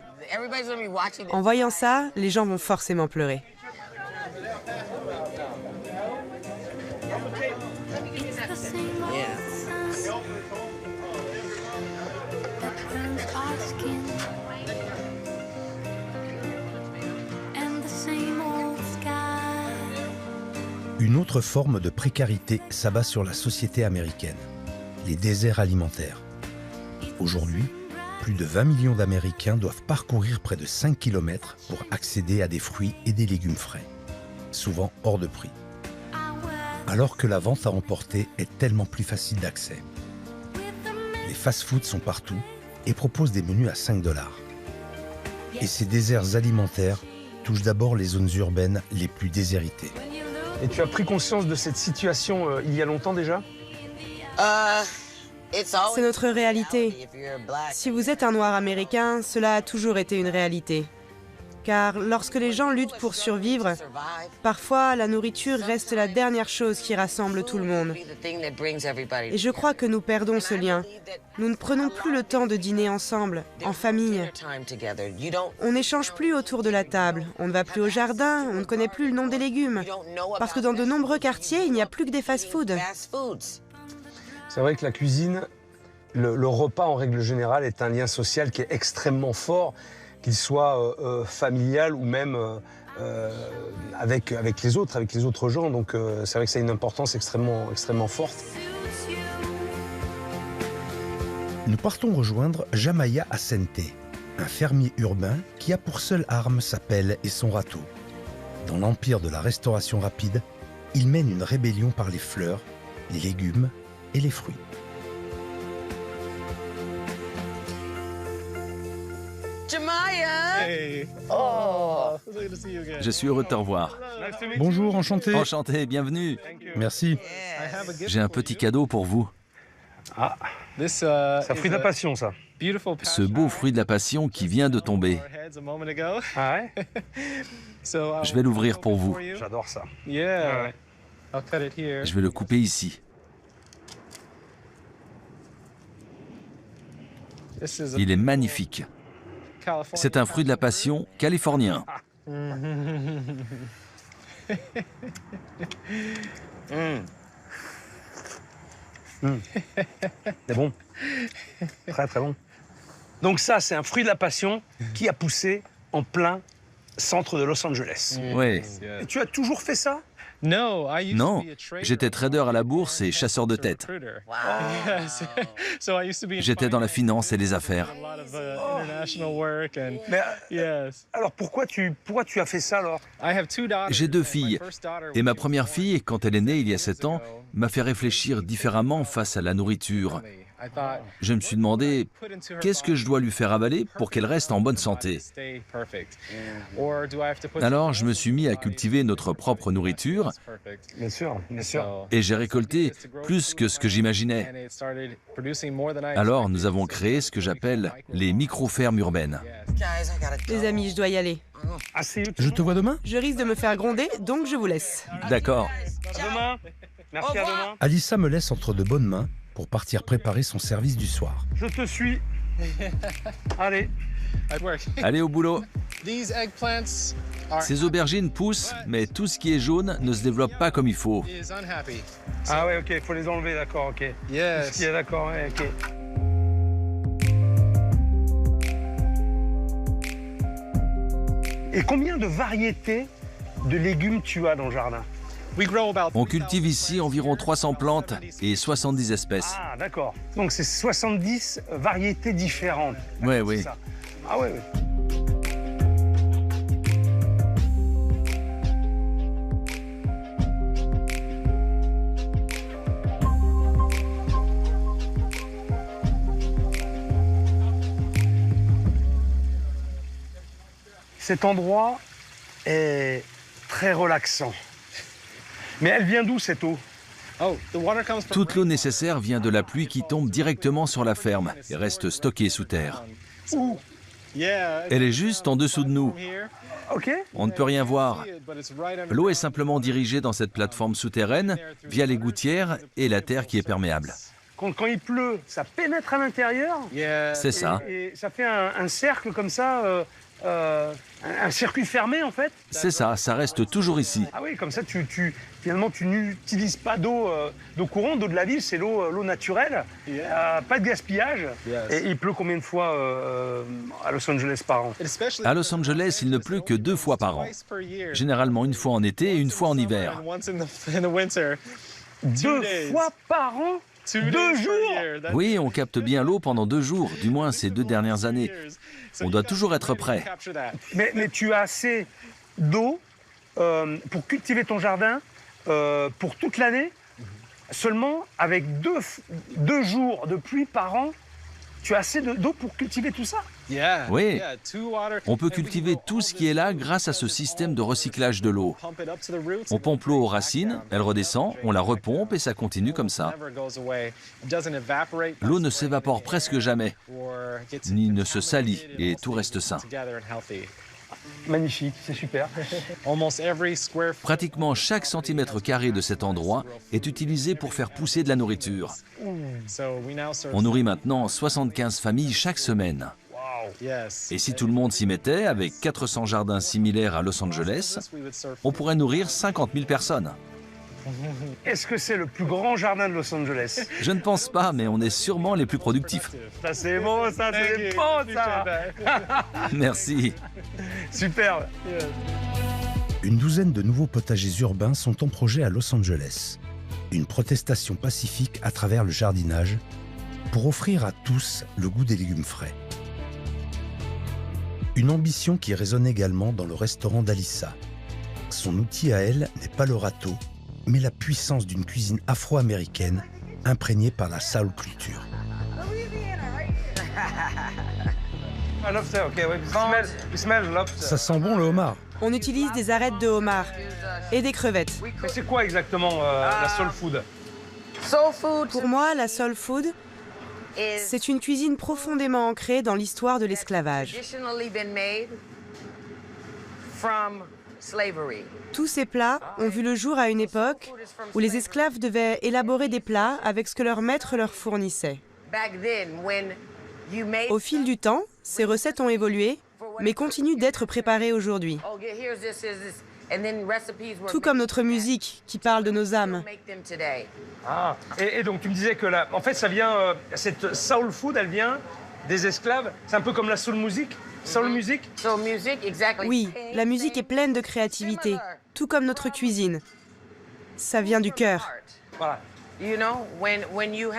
Speaker 9: En voyant ça, les gens vont forcément pleurer.
Speaker 1: Une autre forme de précarité s'abat sur la société américaine, les déserts alimentaires. Aujourd'hui, plus de 20 millions d'Américains doivent parcourir près de 5 km pour accéder à des fruits et des légumes frais, souvent hors de prix. Alors que la vente à emporter est tellement plus facile d'accès. Les fast-foods sont partout et proposent des menus à 5 $. Et ces déserts alimentaires touchent d'abord les zones urbaines les plus déshéritées.
Speaker 4: Et tu as pris conscience de cette situation il y a longtemps déjà?
Speaker 9: C'est notre réalité. Si vous êtes un noir américain, cela a toujours été une réalité. Car lorsque les gens luttent pour survivre, parfois la nourriture reste la dernière chose qui rassemble tout le monde. Et je crois que nous perdons ce lien. Nous ne prenons plus le temps de dîner ensemble, en famille. On n'échange plus autour de la table, on ne va plus au jardin, on ne connaît plus le nom des légumes. Parce que dans de nombreux quartiers, il n'y a plus que des fast-foods.
Speaker 4: C'est vrai que la cuisine, le repas en règle générale est un lien social qui est extrêmement fort, qu'il soit familial ou même avec les autres gens. Donc c'est vrai que ça a une importance extrêmement forte.
Speaker 1: Nous partons rejoindre Jamaya Asente, un fermier urbain qui a pour seule arme sa pelle et son râteau. Dans l'empire de la restauration rapide, il mène une rébellion par les fleurs, les légumes et les fruits.
Speaker 9: Jamaya!
Speaker 7: Je suis heureux de te revoir.
Speaker 1: Bonjour, enchanté.
Speaker 7: Enchanté, bienvenue.
Speaker 1: Merci.
Speaker 7: J'ai un petit cadeau pour vous.
Speaker 4: Ah, c'est un fruit de la passion, ça.
Speaker 7: Ce beau fruit de la passion qui vient de tomber.
Speaker 4: Ah ouais?
Speaker 7: Je vais l'ouvrir pour vous.
Speaker 4: J'adore ça.
Speaker 7: Je vais le couper ici. Il est magnifique. C'est un fruit de la passion californien.
Speaker 4: C'est bon. Très très bon. Donc ça, c'est un fruit de la passion qui a poussé en plein centre de Los Angeles.
Speaker 7: Oui.
Speaker 4: Et tu as toujours fait ça?
Speaker 7: Non, j'étais trader à la bourse et chasseur de tête. J'étais dans la finance et les affaires.
Speaker 4: Mais alors pourquoi tu as fait ça alors?
Speaker 7: J'ai 2 filles. Et ma première fille, quand elle est née il y a 7 ans, m'a fait réfléchir différemment face à la nourriture. Je me suis demandé, qu'est-ce que je dois lui faire avaler pour qu'elle reste en bonne santé? Alors, je me suis mis à cultiver notre propre nourriture.
Speaker 4: Bien sûr, bien sûr.
Speaker 7: Et j'ai récolté plus que ce que j'imaginais. Alors, nous avons créé ce que j'appelle les micro-fermes urbaines.
Speaker 9: Les amis, je dois y aller.
Speaker 1: Je te vois demain?
Speaker 9: Je risque de me faire gronder, donc je vous laisse.
Speaker 7: D'accord.
Speaker 4: À demain. Merci, à demain.
Speaker 1: Alissa me laisse entre de bonnes mains pour partir préparer son service du soir.
Speaker 4: Je te suis. Allez.
Speaker 7: Allez au boulot. Ces aubergines poussent, mais tout ce qui est jaune ne se développe pas comme il faut.
Speaker 4: Ah ouais, ok, il faut les enlever, d'accord, ok. Tout ce qui est d'accord, ouais, ok. Et combien de variétés de légumes tu as dans le jardin?
Speaker 7: On cultive ici environ 300 plantes et 70 espèces.
Speaker 4: Ah, d'accord. Donc c'est 70 variétés différentes.
Speaker 7: Ouais, oui.
Speaker 4: Ça. Ah ouais, oui. Cet endroit est très relaxant. Mais elle vient d'où cette eau?
Speaker 7: Toute l'eau nécessaire vient de la pluie qui tombe directement sur la ferme et reste stockée sous terre.
Speaker 4: Où?
Speaker 7: Elle est juste en dessous de nous.
Speaker 4: Ok.
Speaker 7: On ne peut rien voir. L'eau est simplement dirigée dans cette plateforme souterraine via les gouttières et la terre qui est perméable.
Speaker 4: Quand il pleut, ça pénètre à l'intérieur?
Speaker 7: C'est ça.
Speaker 4: Et ça fait un cercle comme ça, un circuit fermé en fait?
Speaker 7: C'est ça, ça reste toujours ici.
Speaker 4: Ah oui, comme ça finalement tu n'utilises pas d'eau courante, d'eau de la ville, c'est l'eau naturelle, pas de gaspillage. Et il pleut combien de fois à Los Angeles par an?
Speaker 7: À Los Angeles, il ne pleut que 2 fois par an. Généralement 1 fois en été et 1 fois en hiver.
Speaker 4: 2 fois par an? 2 jours?
Speaker 7: Oui, on capte bien l'eau pendant 2 jours, du moins ces 2 dernières années. On doit toujours être prêt.
Speaker 4: Mais tu as assez d'eau pour cultiver ton jardin pour toute l'année? Seulement avec 2 jours de pluie par an? Tu as assez d'eau pour cultiver tout ça?
Speaker 7: Oui, on peut cultiver tout ce qui est là grâce à ce système de recyclage de l'eau. On pompe l'eau aux racines, elle redescend, on la repompe et ça continue comme ça. L'eau ne s'évapore presque jamais, ni ne se salit, et tout reste sain.
Speaker 4: Magnifique, c'est super.
Speaker 7: Pratiquement chaque centimètre carré de cet endroit est utilisé pour faire pousser de la nourriture. On nourrit maintenant 75 familles chaque semaine. Et si tout le monde s'y mettait, avec 400 jardins similaires à Los Angeles, on pourrait nourrir 50 000 personnes.
Speaker 4: Est-ce que c'est le plus grand jardin de Los Angeles?
Speaker 7: Je ne pense pas, mais on est sûrement les plus productifs.
Speaker 4: Ça c'est bon, ça c'est bon, ça.
Speaker 7: Merci.
Speaker 4: Superbe.
Speaker 1: Une douzaine de nouveaux potagers urbains sont en projet à Los Angeles. Une protestation pacifique à travers le jardinage pour offrir à tous le goût des légumes frais. Une ambition qui résonne également dans le restaurant d'Alissa. Son outil à elle n'est pas le râteau, mais la puissance d'une cuisine afro-américaine imprégnée par la soul culture. Ça sent bon le homard.
Speaker 9: On utilise des arêtes de homard et des crevettes.
Speaker 4: Mais c'est quoi exactement la soul food?
Speaker 9: Pour moi, la soul food, c'est une cuisine profondément ancrée dans l'histoire de l'esclavage. Tous ces plats ont vu le jour à une époque où les esclaves devaient élaborer des plats avec ce que leur maître leur fournissait. Au fil du temps, ces recettes ont évolué, mais continuent d'être préparées aujourd'hui. Tout comme notre musique qui parle de nos âmes.
Speaker 4: Ah, et donc tu me disais que là, en fait, ça vient, cette soul food, elle vient des esclaves. C'est un peu comme la soul music. Soul music?
Speaker 9: Oui, la musique est pleine de créativité, tout comme notre cuisine. Ça vient du cœur.
Speaker 4: Voilà.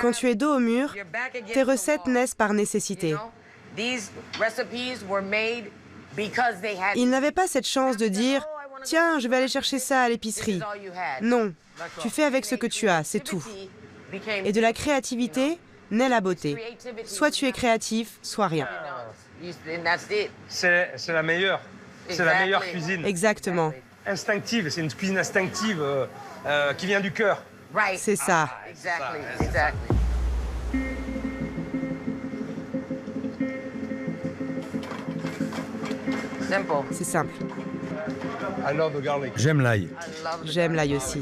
Speaker 9: Quand tu es dos au mur, tes recettes naissent par nécessité. Ils n'avaient pas cette chance de dire « Tiens, je vais aller chercher ça à l'épicerie ». Non, tu fais avec ce que tu as, c'est tout. Et de la créativité naît la beauté. Soit tu es créatif, soit rien.
Speaker 4: C'est la meilleure. C'est la meilleure cuisine.
Speaker 9: Exactement.
Speaker 4: Instinctive, c'est une cuisine instinctive qui vient du cœur.
Speaker 9: C'est ça. C'est simple.
Speaker 1: J'aime l'ail.
Speaker 9: J'aime l'ail aussi.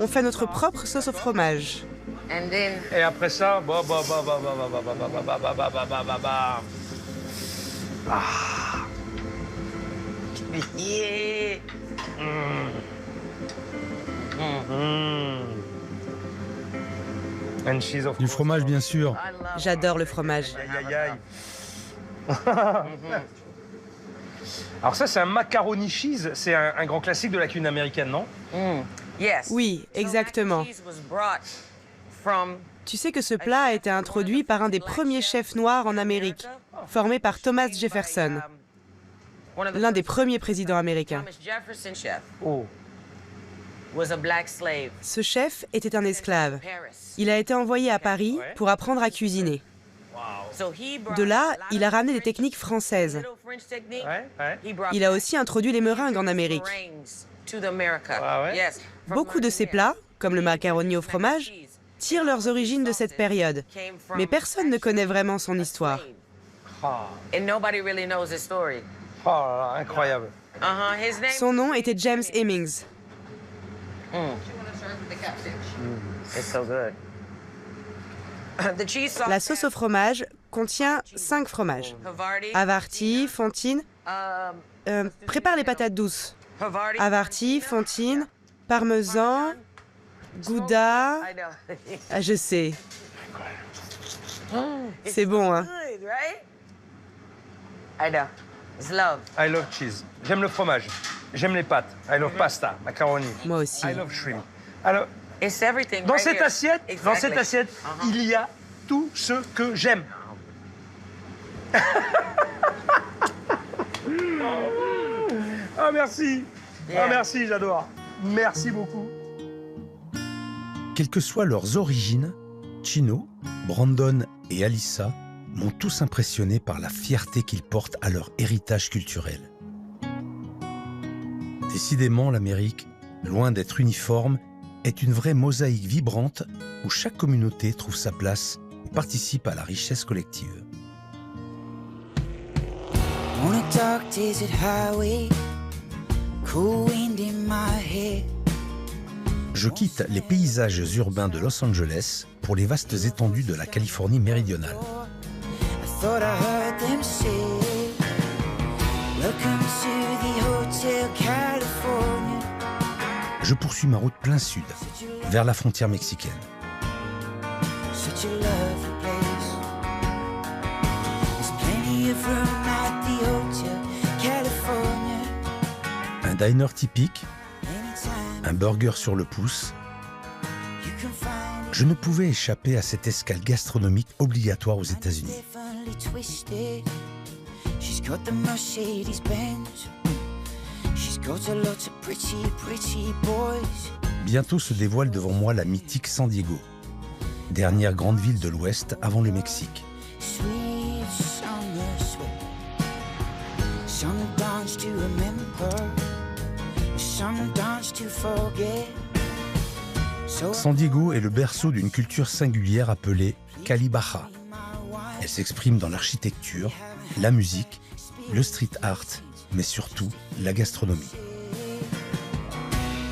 Speaker 9: On fait notre propre sauce au fromage.
Speaker 4: Et après ça,
Speaker 1: Du fromage, bien sûr.
Speaker 9: J'adore le fromage.
Speaker 4: Alors ça, c'est un macaroni cheese. C'est un grand classique de la cuisine américaine, non?
Speaker 9: Oui, exactement. Tu sais que ce plat a été introduit par un des premiers chefs noirs en Amérique, formé par Thomas Jefferson, l'un des premiers présidents américains.
Speaker 4: Oh.
Speaker 9: Ce chef était un esclave. Il a été envoyé à Paris pour apprendre à cuisiner. De là, il a ramené des techniques françaises. Il a aussi introduit les meringues en Amérique. Beaucoup de ces plats, comme le macaroni au fromage, tirent leurs origines de cette période. Mais personne ne connaît vraiment son histoire.
Speaker 4: Incroyable.
Speaker 9: Son nom était James Hemings. La sauce au fromage contient 5 fromages. Havarti, Fontine. Prépare les patates douces. Havarti, Fontine, parmesan, Gouda. Ah, je sais. C'est bon, hein?
Speaker 4: I love cheese. J'aime le fromage. J'aime les pâtes. I love pasta, macaroni.
Speaker 9: Moi aussi.
Speaker 4: I love shrimp. Alors, dans cette assiette, il y a tout ce que j'aime. Ah merci. Ah merci, j'adore. Merci beaucoup.
Speaker 1: Quelles que soient leurs origines, Chino, Brandon et Alyssa m'ont tous impressionné par la fierté qu'ils portent à leur héritage culturel. Décidément, l'Amérique, loin d'être uniforme, est une vraie mosaïque vibrante où chaque communauté trouve sa place et participe à la richesse collective.
Speaker 8: On a dark desert highway, cool wind in my head.
Speaker 1: Je quitte les paysages urbains de Los Angeles pour les vastes étendues de la Californie méridionale.
Speaker 8: I thought I heard them say, welcome to the Hotel California.
Speaker 1: Je poursuis ma route plein sud, vers la frontière mexicaine.
Speaker 8: Such a lovely place. There's plenty of room at the Hotel California.
Speaker 1: Un diner typique,
Speaker 8: Anytime
Speaker 1: un burger sur le pouce.
Speaker 8: you can find it.
Speaker 1: Je ne pouvais échapper à cette escale gastronomique obligatoire aux États-Unis.
Speaker 8: Definitely twisted. She's got the Mercedes Benz. She's got a lot of pretty boys.
Speaker 1: Bientôt se dévoile devant moi la mythique San Diego, dernière grande ville de l'Ouest avant le Mexique.
Speaker 8: Sweet summer sweat. Some dance to remember. Some dance to forget. So
Speaker 1: San Diego est le berceau d'une culture singulière appelée Cali Baja. Elle s'exprime dans l'architecture, la musique, le street art, mais surtout la gastronomie.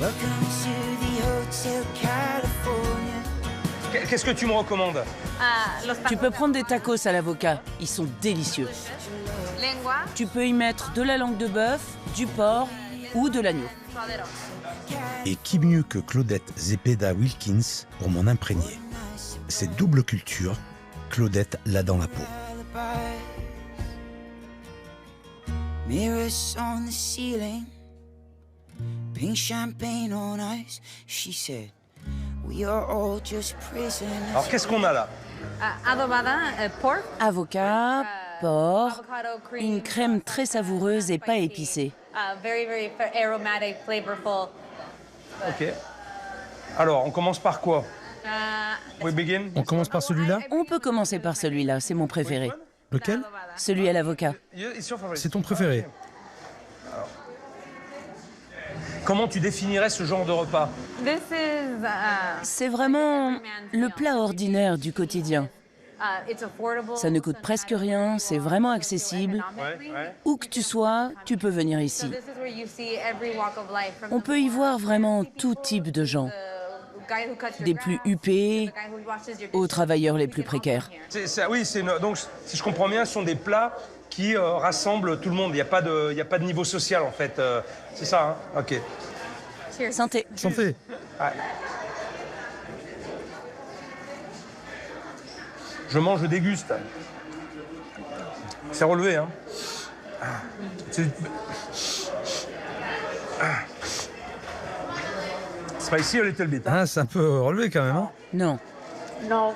Speaker 8: welcome to the Hotel California.
Speaker 4: Qu'est-ce que tu me recommandes?
Speaker 10: Tu peux prendre des tacos à l'avocat, ils sont délicieux. Tu peux y mettre de la langue de bœuf, du porc ou de l'agneau.
Speaker 1: Et qui mieux que Claudette Zepeda Wilkins pour m'en imprégner? Cette double culture, Claudette l'a dans la peau.
Speaker 8: Alibi. Mirrors on the ceiling. Pink champagne on ice. She said, we are all just prisoners.
Speaker 4: Alors qu'est-ce qu'on a là?
Speaker 10: Avocat, porc, une crème très savoureuse et pas épicée.
Speaker 4: Ok. Alors, on commence par quoi? We begin?
Speaker 1: On commence par celui-là?
Speaker 10: On peut commencer par celui-là, c'est mon préféré.
Speaker 1: Lequel?
Speaker 10: Celui à l'avocat.
Speaker 1: C'est ton préféré?
Speaker 4: Comment tu définirais ce genre de repas?
Speaker 10: C'est vraiment le plat ordinaire du quotidien. Ça ne coûte presque rien, c'est vraiment accessible. Où que tu sois, tu peux venir ici. On peut y voir vraiment tout type de gens, des plus huppés aux travailleurs les plus précaires.
Speaker 4: Oui, donc si je comprends bien, ce sont des plats qui rassemblent tout le monde. Il n'y a pas de niveau social en fait. C'est ça, hein? Ok.
Speaker 10: Santé.
Speaker 1: Santé.
Speaker 4: Ouais. Je mange, je déguste. C'est relevé, hein? Spicy a little bit.
Speaker 1: Ah, c'est un peu relevé quand même, hein?
Speaker 10: Non.
Speaker 4: Non,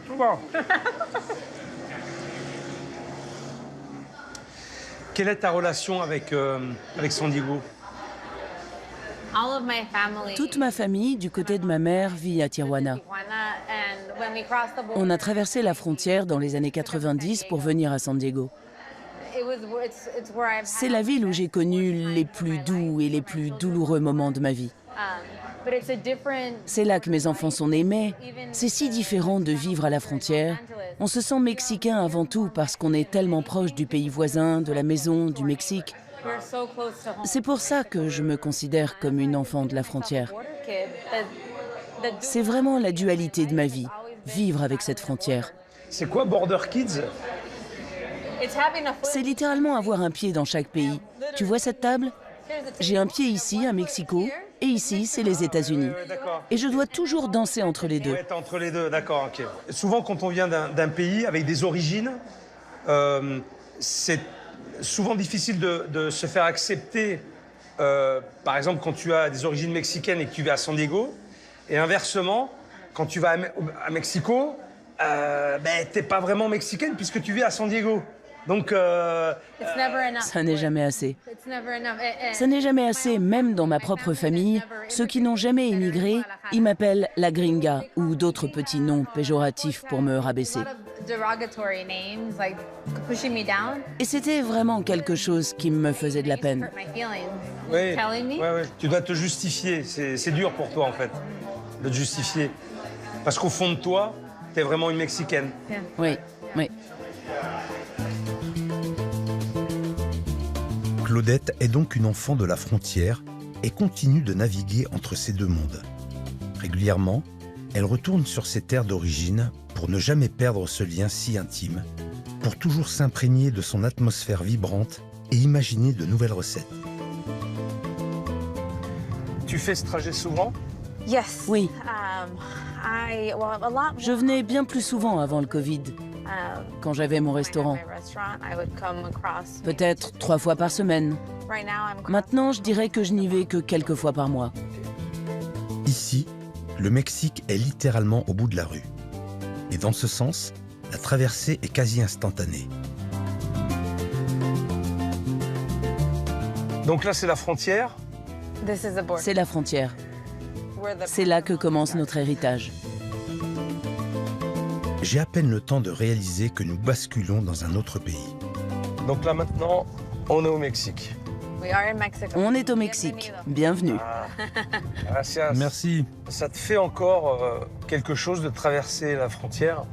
Speaker 4: tout va. Quelle est ta relation avec San Diego?
Speaker 10: Toute ma famille, du côté de ma mère, vit à Tijuana. On a traversé la frontière dans les années 90 pour venir à San Diego. C'est la ville où j'ai connu les plus doux et les plus douloureux moments de ma vie. C'est là que mes enfants sont nés, mais c'est si différent de vivre à la frontière. On se sent mexicain avant tout parce qu'on est tellement proche du pays voisin, de la maison, du Mexique. C'est pour ça que je me considère comme une enfant de la frontière. C'est vraiment la dualité de ma vie, vivre avec cette frontière.
Speaker 4: C'est quoi Border Kids?
Speaker 10: C'est littéralement avoir un pied dans chaque pays. Tu vois cette table? J'ai un pied ici, à Mexico, et ici, c'est les États-Unis. Et je dois toujours danser entre les deux.
Speaker 4: Ouais, entre les deux, d'accord, ok. Souvent, quand on vient d'un pays avec des origines, c'est souvent difficile de se faire accepter. Par exemple, quand tu as des origines mexicaines et que tu vas à San Diego, et inversement, quand tu vas à Mexico, t'es pas vraiment mexicaine puisque tu vis à San Diego. Donc,
Speaker 10: Ça n'est jamais assez. Ça n'est jamais assez, même dans ma propre famille. Ceux qui n'ont jamais immigré, ils m'appellent la gringa ou d'autres petits noms péjoratifs pour me rabaisser. Et c'était vraiment quelque chose qui me faisait de la peine.
Speaker 4: oui, tu dois te justifier. C'est dur pour toi, en fait, de te justifier. Parce qu'au fond de toi, t'es vraiment une Mexicaine.
Speaker 10: Oui, oui.
Speaker 1: Claudette est donc une enfant de la frontière et continue de naviguer entre ces deux mondes. Régulièrement, elle retourne sur ses terres d'origine pour ne jamais perdre ce lien si intime, pour toujours s'imprégner de son atmosphère vibrante et imaginer de nouvelles recettes.
Speaker 4: Tu fais ce trajet souvent?
Speaker 10: Oui. Je venais bien plus souvent avant le Covid, quand j'avais mon restaurant. Peut-être 3 fois par semaine. Maintenant, je dirais que je n'y vais que quelques fois par mois.
Speaker 1: Ici, le Mexique est littéralement au bout de la rue. Et dans ce sens, la traversée est quasi instantanée.
Speaker 4: Donc là, c'est la frontière.
Speaker 10: C'est la frontière. C'est là que commence notre héritage.
Speaker 1: J'ai à peine le temps de réaliser que nous basculons dans un autre pays.
Speaker 4: Donc là, maintenant, on est au Mexique.
Speaker 10: On est au Mexique. Bienvenue.
Speaker 4: Gracias.
Speaker 1: Merci.
Speaker 4: Ça te fait encore quelque chose de traverser la frontière?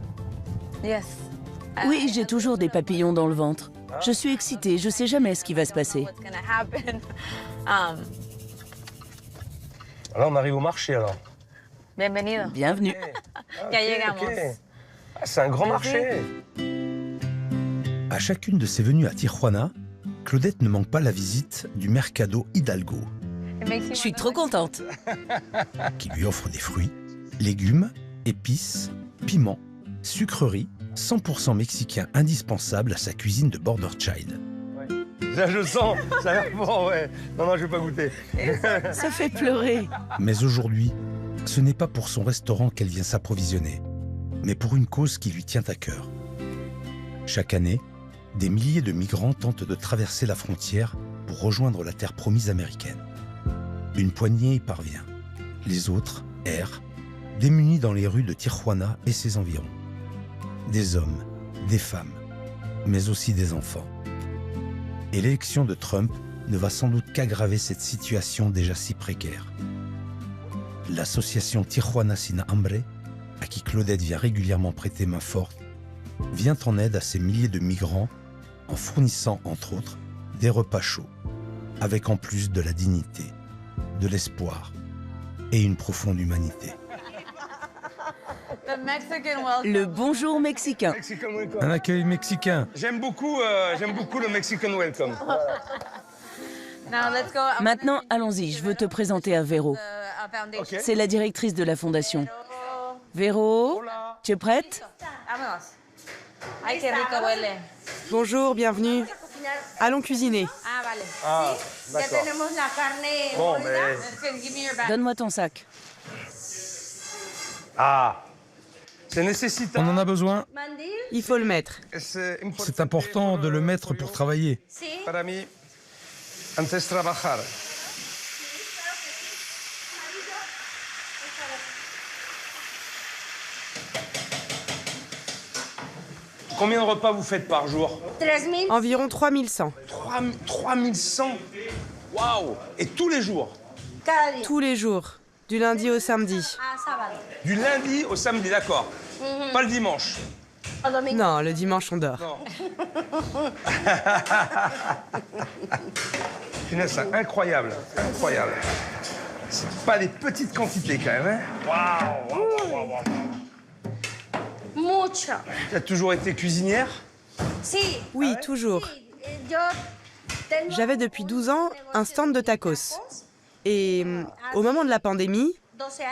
Speaker 10: Oui, j'ai toujours des papillons dans le ventre. Je suis excitée, je sais jamais ce qui va se passer.
Speaker 4: Là, on arrive au marché, alors.
Speaker 10: Bienvenue.
Speaker 4: Ok. Ah, c'est un grand marché.
Speaker 1: À chacune de ses venues à Tijuana, Claudette ne manque pas la visite du Mercado Hidalgo,
Speaker 10: Je suis trop contente.
Speaker 1: qui lui offre des fruits, légumes, épices, piments, sucreries, 100% mexicains indispensables à sa cuisine de Border Child.
Speaker 4: Là, je sens, ça a l'air bon, ouais. Non, je vais pas goûter.
Speaker 10: Ça fait pleurer.
Speaker 1: Mais aujourd'hui, ce n'est pas pour son restaurant qu'elle vient s'approvisionner, mais pour une cause qui lui tient à cœur. Chaque année, des milliers de migrants tentent de traverser la frontière pour rejoindre la terre promise américaine. Une poignée y parvient. Les autres errent, démunis dans les rues de Tijuana et ses environs. Des hommes, des femmes, mais aussi des enfants. Et l'élection de Trump ne va sans doute qu'aggraver cette situation déjà si précaire. L'association Tijuana Sin Hambre, à qui Claudette vient régulièrement prêter main forte, vient en aide à ces milliers de migrants en fournissant, entre autres, des repas chauds, avec en plus de la dignité, de l'espoir et une profonde humanité.
Speaker 10: Le bonjour mexicain.
Speaker 1: Un accueil mexicain.
Speaker 4: J'aime beaucoup le Mexican welcome.
Speaker 10: Maintenant, allons-y, je veux te présenter à Vero. C'est la directrice de la fondation. Vero, tu es prête?
Speaker 9: Bonjour, bienvenue. Allons cuisiner.
Speaker 4: Ah, d'accord. Bon, mais...
Speaker 10: Donne-moi ton sac.
Speaker 4: Ah, c'est nécessitant.
Speaker 1: On en a besoin.
Speaker 9: Il faut le mettre.
Speaker 1: C'est important de le mettre pour travailler.
Speaker 4: Para mí, antes trabajar. Combien de repas vous faites par jour?
Speaker 9: Environ 3100.
Speaker 4: 3100. Waouh! Et tous les jours?
Speaker 9: Tous les jours, du lundi au samedi.
Speaker 4: Du lundi au samedi, d'accord. Pas le dimanche.
Speaker 9: Non, le dimanche on dort.
Speaker 4: Non. Punaise, c'est incroyable. Incroyable. C'est pas des petites quantités quand même, hein? Waouh! Tu as toujours été cuisinière?
Speaker 9: Oui, toujours. J'avais depuis 12 ans un stand de tacos. Et au moment de la pandémie,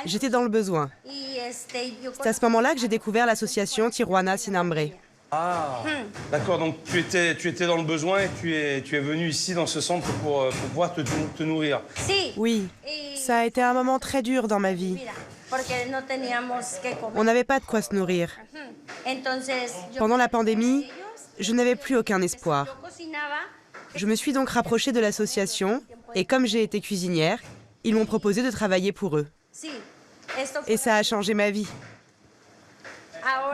Speaker 9: j'étais dans le besoin. C'est à ce moment-là que j'ai découvert l'association Tijuana Sin Hambre.
Speaker 4: Ah, d'accord, donc tu étais dans le besoin et tu es venu ici dans ce centre pour pouvoir te nourrir.
Speaker 9: Oui, ça a été un moment très dur dans ma vie. On n'avait pas de quoi se nourrir. Pendant la pandémie, je n'avais plus aucun espoir. Je me suis donc rapprochée de l'association et comme j'ai été cuisinière, ils m'ont proposé de travailler pour eux. Et ça a changé ma vie.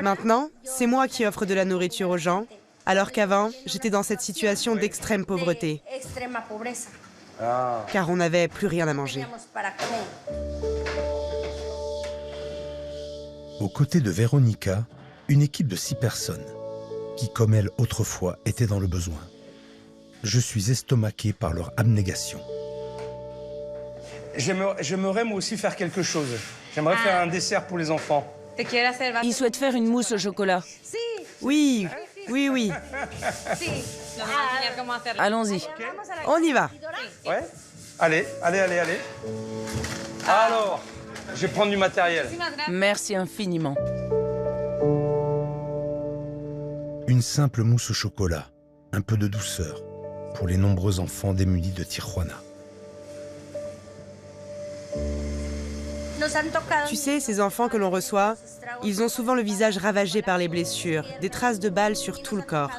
Speaker 9: Maintenant, c'est moi qui offre de la nourriture aux gens, alors qu'avant, j'étais dans cette situation d'extrême pauvreté. Car on n'avait plus rien à manger.
Speaker 1: Aux côtés de Véronica, une équipe de 6 personnes, qui, comme elle autrefois, étaient dans le besoin. Je suis estomaqué par leur abnégation.
Speaker 4: J'aimerais moi aussi faire quelque chose. J'aimerais faire un dessert pour les enfants.
Speaker 10: Il souhaite faire une mousse au chocolat.
Speaker 9: Oui, oui, oui.
Speaker 10: Allons-y.
Speaker 9: On y va.
Speaker 4: Ouais. Allez. Alors, je vais prendre du matériel.
Speaker 10: Merci infiniment.
Speaker 1: Une simple mousse au chocolat, un peu de douceur, pour les nombreux enfants démunis de Tijuana.
Speaker 9: Tu sais, ces enfants que l'on reçoit, ils ont souvent le visage ravagé par les blessures, des traces de balles sur tout le corps.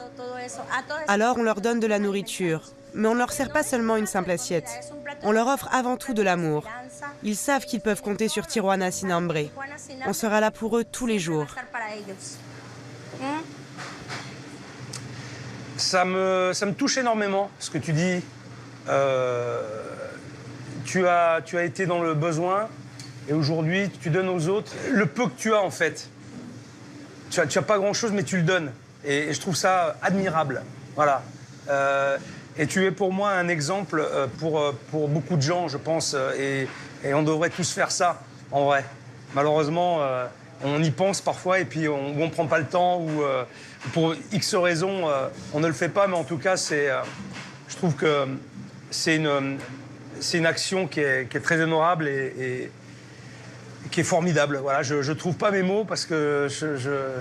Speaker 9: Alors on leur donne de la nourriture, mais on ne leur sert pas seulement une simple assiette. On leur offre avant tout de l'amour. Ils savent qu'ils peuvent compter sur Tijuana Sin Hambre. On sera là pour eux tous les jours.
Speaker 4: Ça me touche énormément, ce que tu dis. Tu as été dans le besoin et aujourd'hui, tu donnes aux autres le peu que tu as, en fait. Tu as pas grand-chose, mais tu le donnes. Et je trouve ça admirable. Voilà. Et tu es pour moi un exemple pour beaucoup de gens, je pense. Et on devrait tous faire ça, en vrai. Malheureusement, on y pense parfois et puis on ne prend pas le temps ou pour X raisons, on ne le fait pas. Mais en tout cas, je trouve que c'est une action qui est très honorable et qui est formidable. Voilà, je ne trouve pas mes mots parce que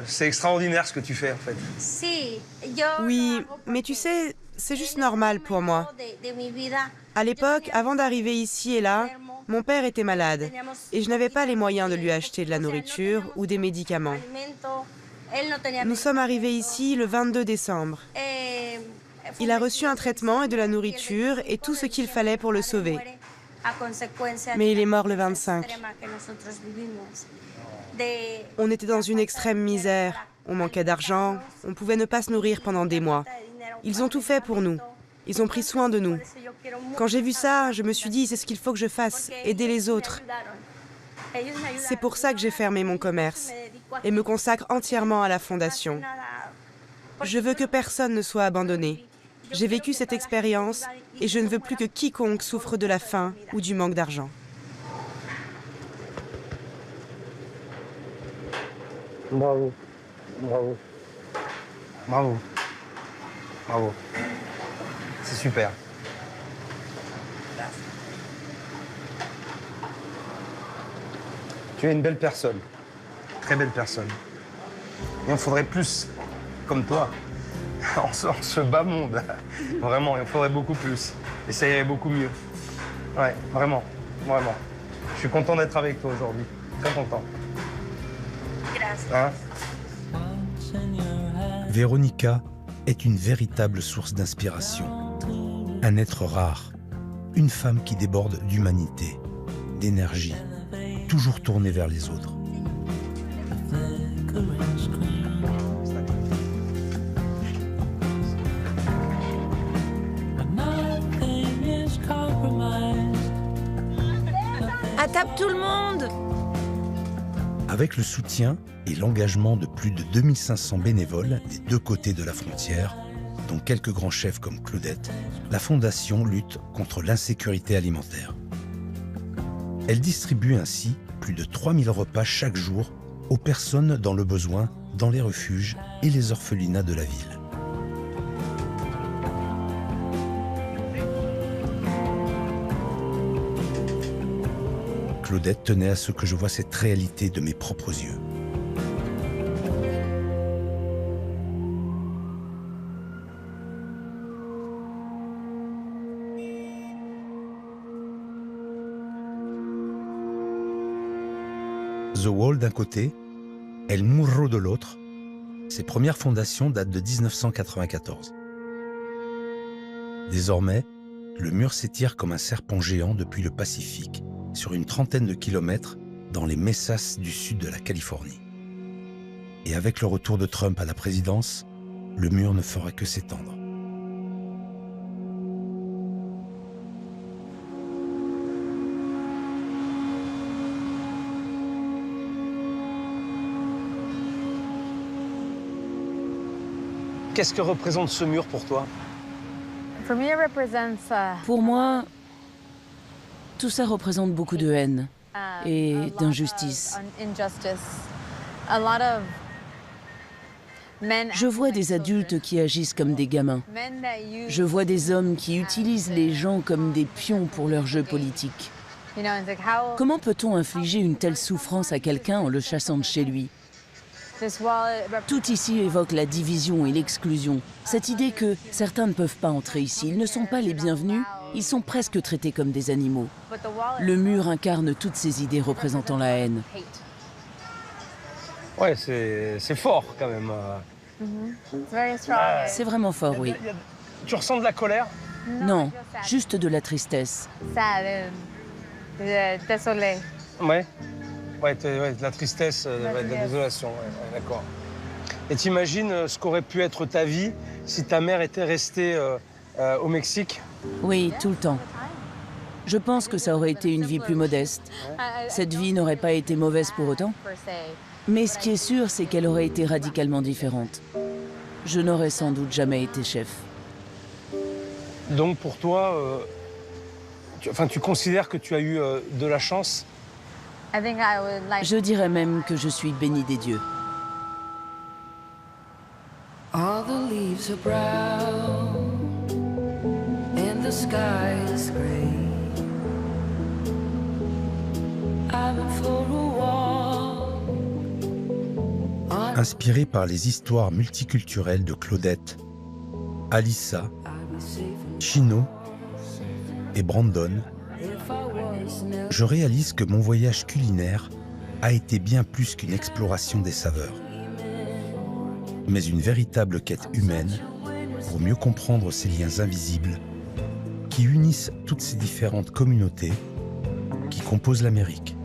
Speaker 4: c'est extraordinaire ce que tu fais, en fait.
Speaker 9: Oui, mais tu sais, c'est juste normal pour moi. À l'époque, avant d'arriver ici et là, mon père était malade et je n'avais pas les moyens de lui acheter de la nourriture ou des médicaments. Nous sommes arrivés ici le 22 décembre. Il a reçu un traitement et de la nourriture et tout ce qu'il fallait pour le sauver. Mais il est mort le 25. On était dans une extrême misère. On manquait d'argent. On pouvait ne pas se nourrir pendant des mois. Ils ont tout fait pour nous. Ils ont pris soin de nous. Quand j'ai vu ça, je me suis dit, c'est ce qu'il faut que je fasse, aider les autres. C'est pour ça que j'ai fermé mon commerce et me consacre entièrement à la fondation. Je veux que personne ne soit abandonné. J'ai vécu cette expérience et je ne veux plus que quiconque souffre de la faim ou du manque d'argent.
Speaker 4: Bravo. C'est super. Tu es une belle personne. Très belle personne. Il en faudrait plus comme toi. En ce bas monde. Vraiment, il en faudrait beaucoup plus. Et ça irait beaucoup mieux. Ouais, vraiment. Je suis content d'être avec toi aujourd'hui. Très content. Hein?
Speaker 1: Véronica est une véritable source d'inspiration. Un être rare. Une femme qui déborde d'humanité, d'énergie, toujours tournée vers les autres.
Speaker 10: À table tout le monde!
Speaker 1: Avec le soutien et l'engagement de plus de 2500 bénévoles des deux côtés de la frontière, dont quelques grands chefs comme Claudette, la Fondation lutte contre l'insécurité alimentaire. Elle distribue ainsi plus de 3000 repas chaque jour aux personnes dans le besoin, dans les refuges et les orphelinats de la ville. Claudette tenait à ce que je voie cette réalité de mes propres yeux. The Wall d'un côté, El Murro de l'autre, Ses premières fondations datent de 1994. Désormais, le mur s'étire comme un serpent géant depuis le Pacifique, sur une trentaine de kilomètres dans les Mesas du sud de la Californie. Et avec le retour de Trump à la présidence, le mur ne fera que s'étendre.
Speaker 4: Qu'est-ce que représente ce mur pour toi?
Speaker 10: Pour moi, tout ça représente beaucoup de haine et d'injustice. Je vois des adultes qui agissent comme des gamins. Je vois des hommes qui utilisent les gens comme des pions pour leur jeu politique. Comment peut-on infliger une telle souffrance à quelqu'un en le chassant de chez lui? Tout ici évoque la division et l'exclusion. Cette idée que certains ne peuvent pas entrer ici, ils ne sont pas les bienvenus, ils sont presque traités comme des animaux. Le mur incarne toutes ces idées représentant la haine.
Speaker 4: Ouais, c'est fort quand même.
Speaker 10: C'est vraiment fort, oui.
Speaker 4: Tu ressens de la colère?
Speaker 10: Non, juste de la tristesse.
Speaker 4: Ouais. Ouais, de la tristesse, de la désolation, ouais, d'accord. Et t'imagines ce qu'aurait pu être ta vie si ta mère était restée au Mexique?
Speaker 10: Oui, tout le temps. Je pense que ça aurait été une vie plus modeste. Cette vie n'aurait pas été mauvaise pour autant. Mais ce qui est sûr, c'est qu'elle aurait été radicalement différente. Je n'aurais sans doute jamais été chef.
Speaker 4: Donc pour toi, tu considères que tu as eu de la chance?
Speaker 10: Je dirais même que je suis bénie des dieux.
Speaker 12: All the leaves are brown and the sky is gray. I've been for a walk.
Speaker 1: Inspiré par les histoires multiculturelles de Claudette, Alyssa, Chino et Brandon, je réalise que mon voyage culinaire a été bien plus qu'une exploration des saveurs, mais une véritable quête humaine pour mieux comprendre ces liens invisibles qui unissent toutes ces différentes communautés qui composent l'Amérique.